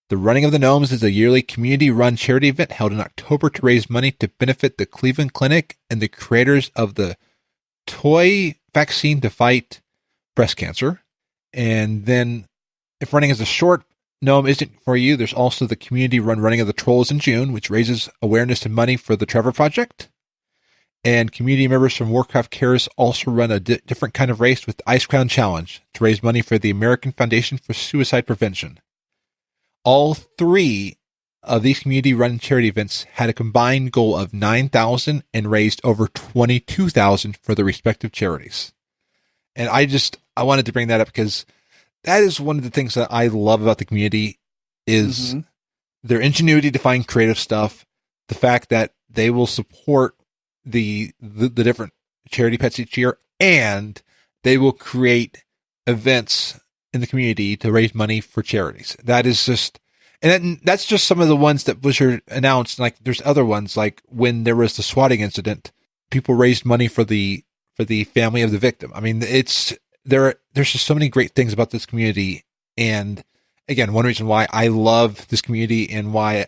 The Running of the Gnomes is a yearly community-run charity event held in October to raise money to benefit the Cleveland Clinic and the creators of the toy vaccine to fight breast cancer. And then, if running as a short gnome isn't for you, there's also the community-run Running of the Trolls in June, which raises awareness and money for the Trevor Project. And community members from Warcraft Cares also run a different kind of race with the Ice Crown Challenge to raise money for the American Foundation for Suicide Prevention. All three of these community-run charity events had a combined goal of $9,000 and raised over $22,000 for the respective charities. And I wanted to bring that up because that is one of the things that I love about the community is their ingenuity to find creative stuff, the fact that they will support the different charity pets each year, and they will create events in the community to raise money for charities. That is just, and that's just some of the ones that Blizzard announced. Like there's other ones, like when there was the swatting incident, people raised money for the family of the victim. I mean, there's just so many great things about this community. And again, one reason why I love this community and why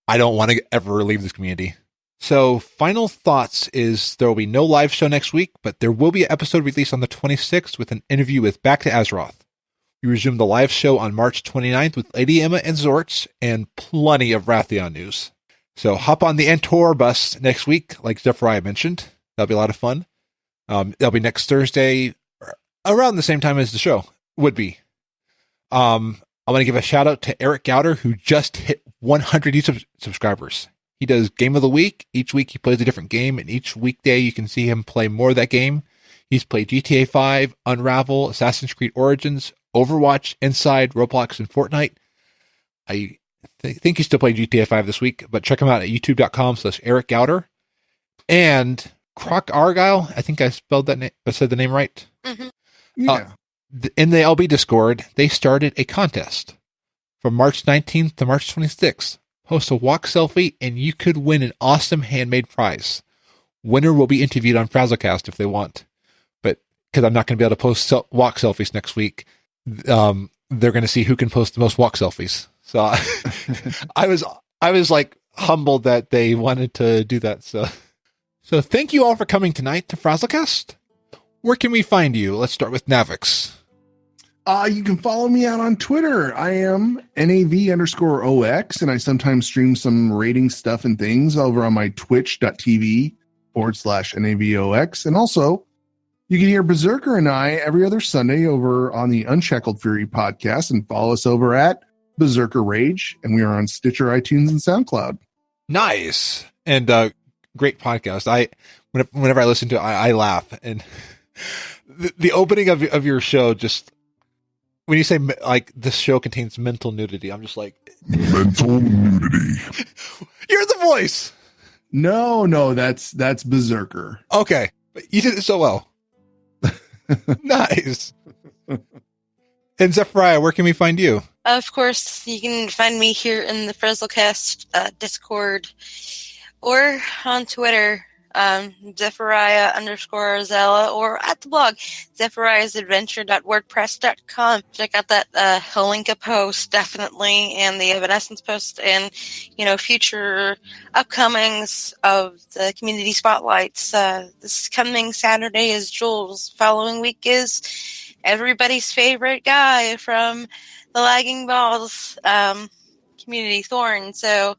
I don't want to ever leave this community. So final thoughts is there will be no live show next week, but there will be an episode released on the 26th with an interview with Back to Azeroth. We resume the live show on March 29th with Lady Emma and Zorts and plenty of Wrathion news. So hop on the Antor bus next week, like Zephirah mentioned. That'll be a lot of fun. That'll be next Thursday around the same time as the show would be. I want to give a shout out to Eric Gouder, who just hit 100 YouTube subscribers. He does Game of the Week. Each week he plays a different game, and each weekday you can see him play more of that game. He's played GTA 5, Unravel, Assassin's Creed Origins, Overwatch, Inside, Roblox, and Fortnite. I think he's still playing GTA 5 this week, but check him out at youtube.com/Eric Gouder. And Croc Argyle, I think I spelled that I said the name right. Mm-hmm. Yeah. In the LB Discord, they started a contest from March 19th to March 26th. Post a walk selfie, and you could win an awesome handmade prize. Winner will be interviewed on Frazzlecast if they want. But because I'm not going to be able to post walk selfies next week, they're going to see who can post the most walk selfies. So I was like humbled that they wanted to do that. So thank you all for coming tonight to Frazzlecast. Where can we find you? Let's start with Navox. You can follow me out on Twitter. I am NAV_OX, and I sometimes stream some rating stuff and things over on my twitch.tv/NAVOX. And also, you can hear Berserker and I every other Sunday over on the Unshackled Fury podcast, and follow us over at Berserker Rage. And we are on Stitcher, iTunes, and SoundCloud. Nice. And great podcast. Whenever I listen to it, I laugh. And the opening of your show, just when you say like this show contains mental nudity, I'm just like mental nudity. You're the voice. No, that's Berserker. Okay, you did it so well. Nice. And Zephirah, where can we find you? Of course, you can find me here in the Frizzlecast Discord or on Twitter. Zephirah_Zella, or at the blog zephirahasadventure.wordpress.com. Check out that Holinka post definitely, and the Evanescence post, and future upcomings of the community spotlights. This coming Saturday is Jules. Following week is everybody's favorite guy from the Lagging Balls community, Thorn. So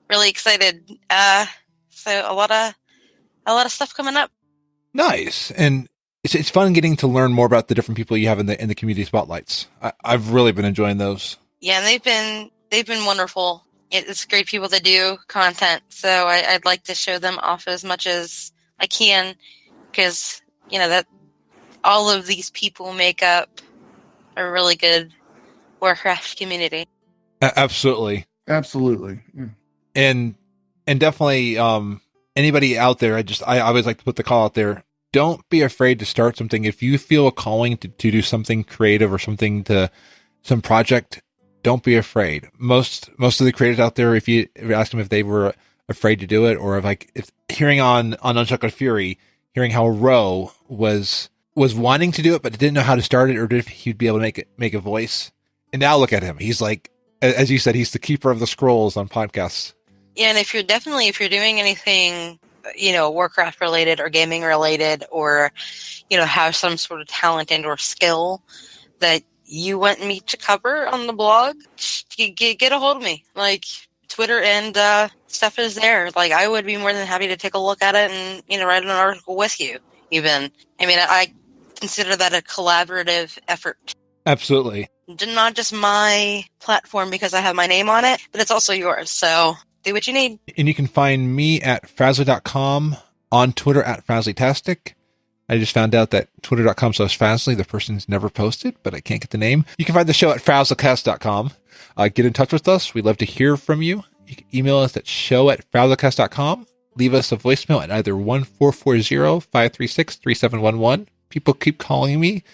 really excited. So a lot of stuff coming up. Nice. And it's fun getting to learn more about the different people you have in the community spotlights. I've really been enjoying those. Yeah, and they've been wonderful. It's great people to do content, so I'd like to show them off as much as I can, because that all of these people make up a really good Warcraft community. Absolutely. Yeah. And definitely anybody out there, I always like to put the call out there. Don't be afraid to start something. If you feel a calling to do something creative or something to some project, don't be afraid. Most of the creators out there, if you ask them if they were afraid to do it, or if hearing on Unshackled Fury, hearing how Ro was wanting to do it, but didn't know how to start it, or if he'd be able to make a voice. And now look at him. He's like, as you said, he's the keeper of the scrolls on podcasts. Yeah, and if you're doing anything, Warcraft related or gaming related, or, have some sort of talent and or skill that you want me to cover on the blog, get a hold of me. Like, Twitter and stuff is there. Like, I would be more than happy to take a look at it and, write an article with you, even. I mean, I consider that a collaborative effort. Absolutely. Not just my platform because I have my name on it, but it's also yours. So do what you need. And you can find me at Frazzly.com, on Twitter at Frazzlytastic. I just found out that Twitter.com/Frazzly, the person's never posted, but I can't get the name. You can find the show at Frazzlecast.com. Get in touch with us. We'd love to hear from you. You can email us at show@Frazzlecast.com. Leave us a voicemail at either 1-440-536-3711. People keep calling me,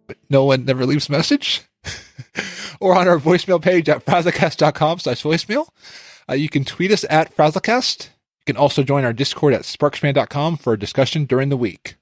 but no one never leaves a message. Or on our voicemail page at frazzlecast.com/voicemail. You can tweet us at Frazzlecast. You can also join our Discord at sparksman.com for a discussion during the week.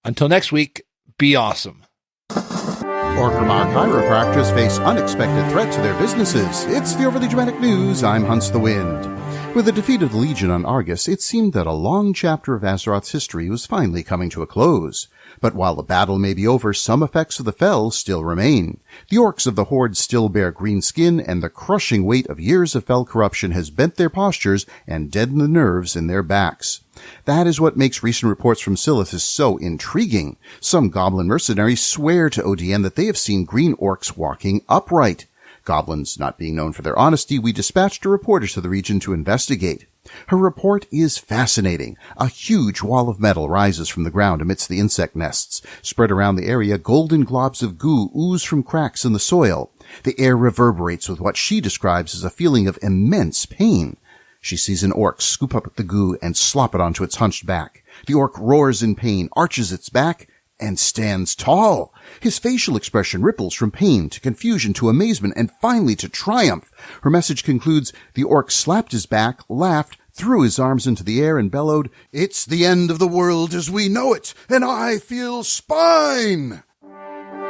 Until next week, be awesome. Orgrimmar chiropractors face unexpected threat to their businesses. It's the Overly Dramatic News. I'm Hunts the Wind. With the defeat of the Legion on Argus, it seemed that a long chapter of Azeroth's history was finally coming to a close. But while the battle may be over, some effects of the Fel still remain. The orcs of the Horde still bear green skin, and the crushing weight of years of Fel corruption has bent their postures and deadened the nerves in their backs. That is what makes recent reports from Silithus so intriguing. Some goblin mercenaries swear to ODN that they have seen green orcs walking upright. Goblins not being known for their honesty, we dispatched a reporter to the region to investigate. Her report is fascinating. A huge wall of metal rises from the ground amidst the insect nests. Spread around the area, golden globs of goo ooze from cracks in the soil. The air reverberates with what she describes as a feeling of immense pain. She sees an orc scoop up the goo and slop it onto its hunched back. The orc roars in pain, arches its back, and stands tall. His facial expression ripples from pain to confusion to amazement and finally to triumph. Her message concludes, the orc slapped his back, laughed, threw his arms into the air and bellowed, "It's the end of the world as we know it, and I feel spine!"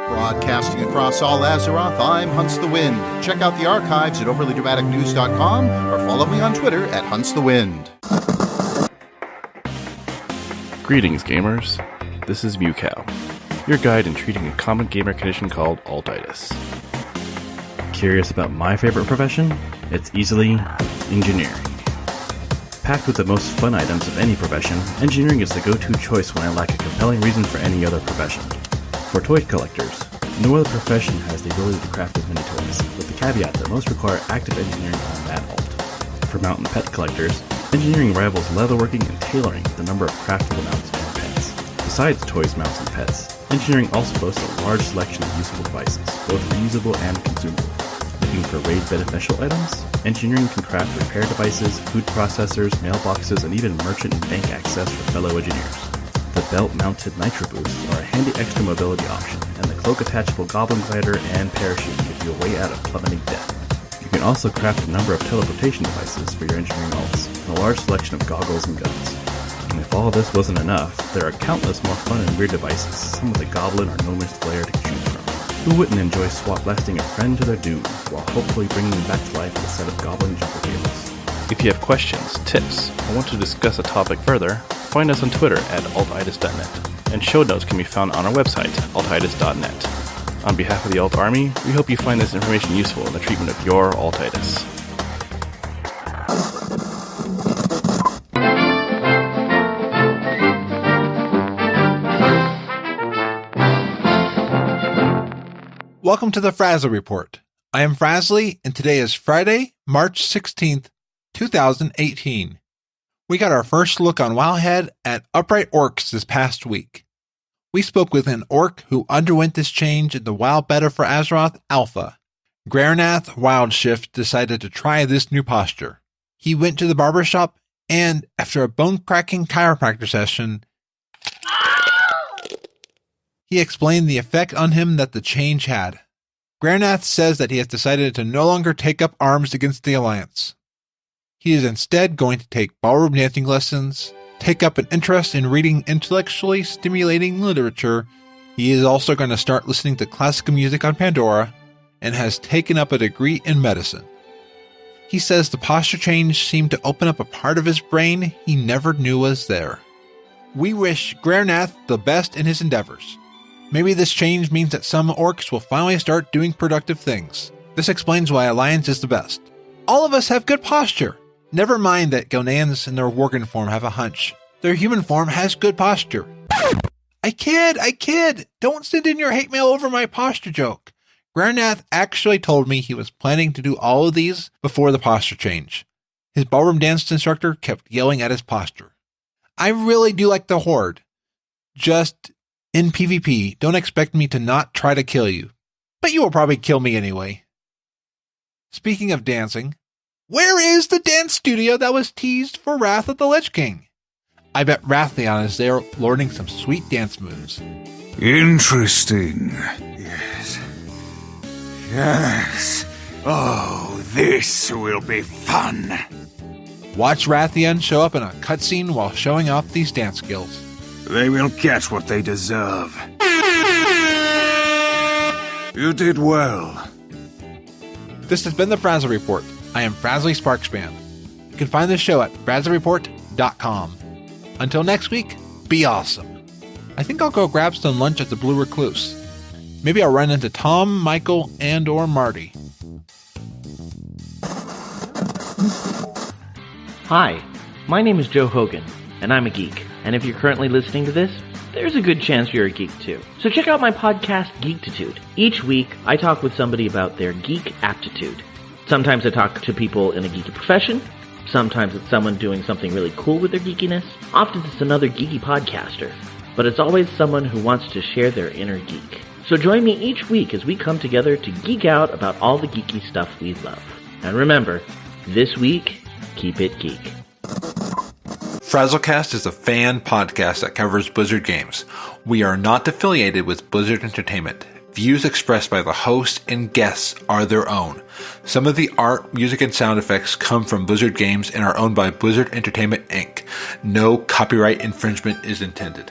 Broadcasting across all Azeroth, I'm Hunts the Wind. Check out the archives at overlydramaticnews.com or follow me on Twitter at Hunts the Wind. Greetings, gamers. This is Mewcow, your guide in treating a common gamer condition called altitis. Curious about my favorite profession? It's easily engineering. Packed with the most fun items of any profession, engineering is the go-to choice when I lack a compelling reason for any other profession. For toy collectors, no other profession has the ability to craft as many toys, with the caveat that most require active engineering on that alt. For mountain pet collectors, engineering rivals leatherworking and tailoring the number of craftable mounts and pets. Besides toys, mounts, and pets, engineering also boasts a large selection of useful devices, both reusable and consumable. Looking for raid beneficial items? Engineering can craft repair devices, food processors, mailboxes, and even merchant and bank access for fellow engineers. The belt-mounted nitro boosts are a handy extra mobility option, and the cloak-attachable goblin glider and parachute give you a way out of plummeting death. You can also craft a number of teleportation devices for your engineering alts, and a large selection of goggles and guns. And if all this wasn't enough, there are countless more fun and weird devices, some with a goblin or gnomish lair to choose from. Who wouldn't enjoy swap blasting a friend to their doom, while hopefully bringing them back to life with a set of goblin jumper tables? If you have questions, tips, or want to discuss a topic further, find us on Twitter at altitis.net, and show notes can be found on our website, altitis.net. On behalf of the Alt Army, we hope you find this information useful in the treatment of your altitis. Welcome to the Frazzly Report. I am Frazzly, and today is Friday, March 16th, 2018. We got our first look on Wowhead at Upright Orcs this past week. We spoke with an orc who underwent this change in the WoW beta for Azeroth Alpha. Grarnath Wildshift decided to try this new posture. He went to the barbershop And after a bone-cracking chiropractor session, he explained the effect on him that the change had. Granath says that he has decided to no longer take up arms against the Alliance. He is instead going to take ballroom dancing lessons, take up an interest in reading intellectually stimulating literature. He is also going to start listening to classical music on Pandora, and has taken up a degree in medicine. He says the posture change seemed to open up a part of his brain he never knew was there. We wish Granath the best in his endeavors. Maybe this change means that some orcs will finally start doing productive things. This explains why Alliance is the best. All of us have good posture. Never mind that Gonans in their Worgen form have a hunch. Their human form has good posture. I kid! Don't send in your hate mail over my posture joke. Granath actually told me he was planning to do all of these before the posture change. His ballroom dance instructor kept yelling at his posture. I really do like the Horde. Just in PvP, don't expect me to not try to kill you. But you will probably kill me anyway. Speaking of dancing, where is the dance studio that was teased for Wrath of the Lich King? I bet Rathion is there learning some sweet dance moves. Interesting. Yes. Oh, this will be fun. Watch Rathion show up in a cutscene while showing off these dance skills. They will get what they deserve. You did well. This has been the Frazzle Report. I am Frazzly Sparkspan. You can find this show at frazzlereport.com. Until next week, be awesome. I think I'll go grab some lunch at the Blue Recluse. Maybe I'll run into Tom, Michael, and or Marty. Hi, my name is Joe Hogan, and I'm a geek. And if you're currently listening to this, there's a good chance you're a geek too. So check out my podcast, Geektitude. Each week, I talk with somebody about their geek aptitude. Sometimes I talk to people in a geeky profession. Sometimes it's someone doing something really cool with their geekiness. Often it's another geeky podcaster. But it's always someone who wants to share their inner geek. So join me each week as we come together to geek out about all the geeky stuff we love. And remember, this week, keep it geek. Frazzlecast is a fan podcast that covers Blizzard games. We are not affiliated with Blizzard Entertainment. Views expressed by the host and guests are their own. Some of the art, music, and sound effects come from Blizzard games and are owned by Blizzard Entertainment, Inc. No copyright infringement is intended.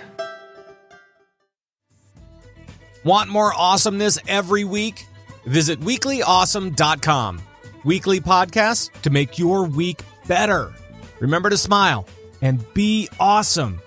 Want more awesomeness every week? Visit weeklyawesome.com. Weekly podcasts to make your week better. Remember to smile and be awesome.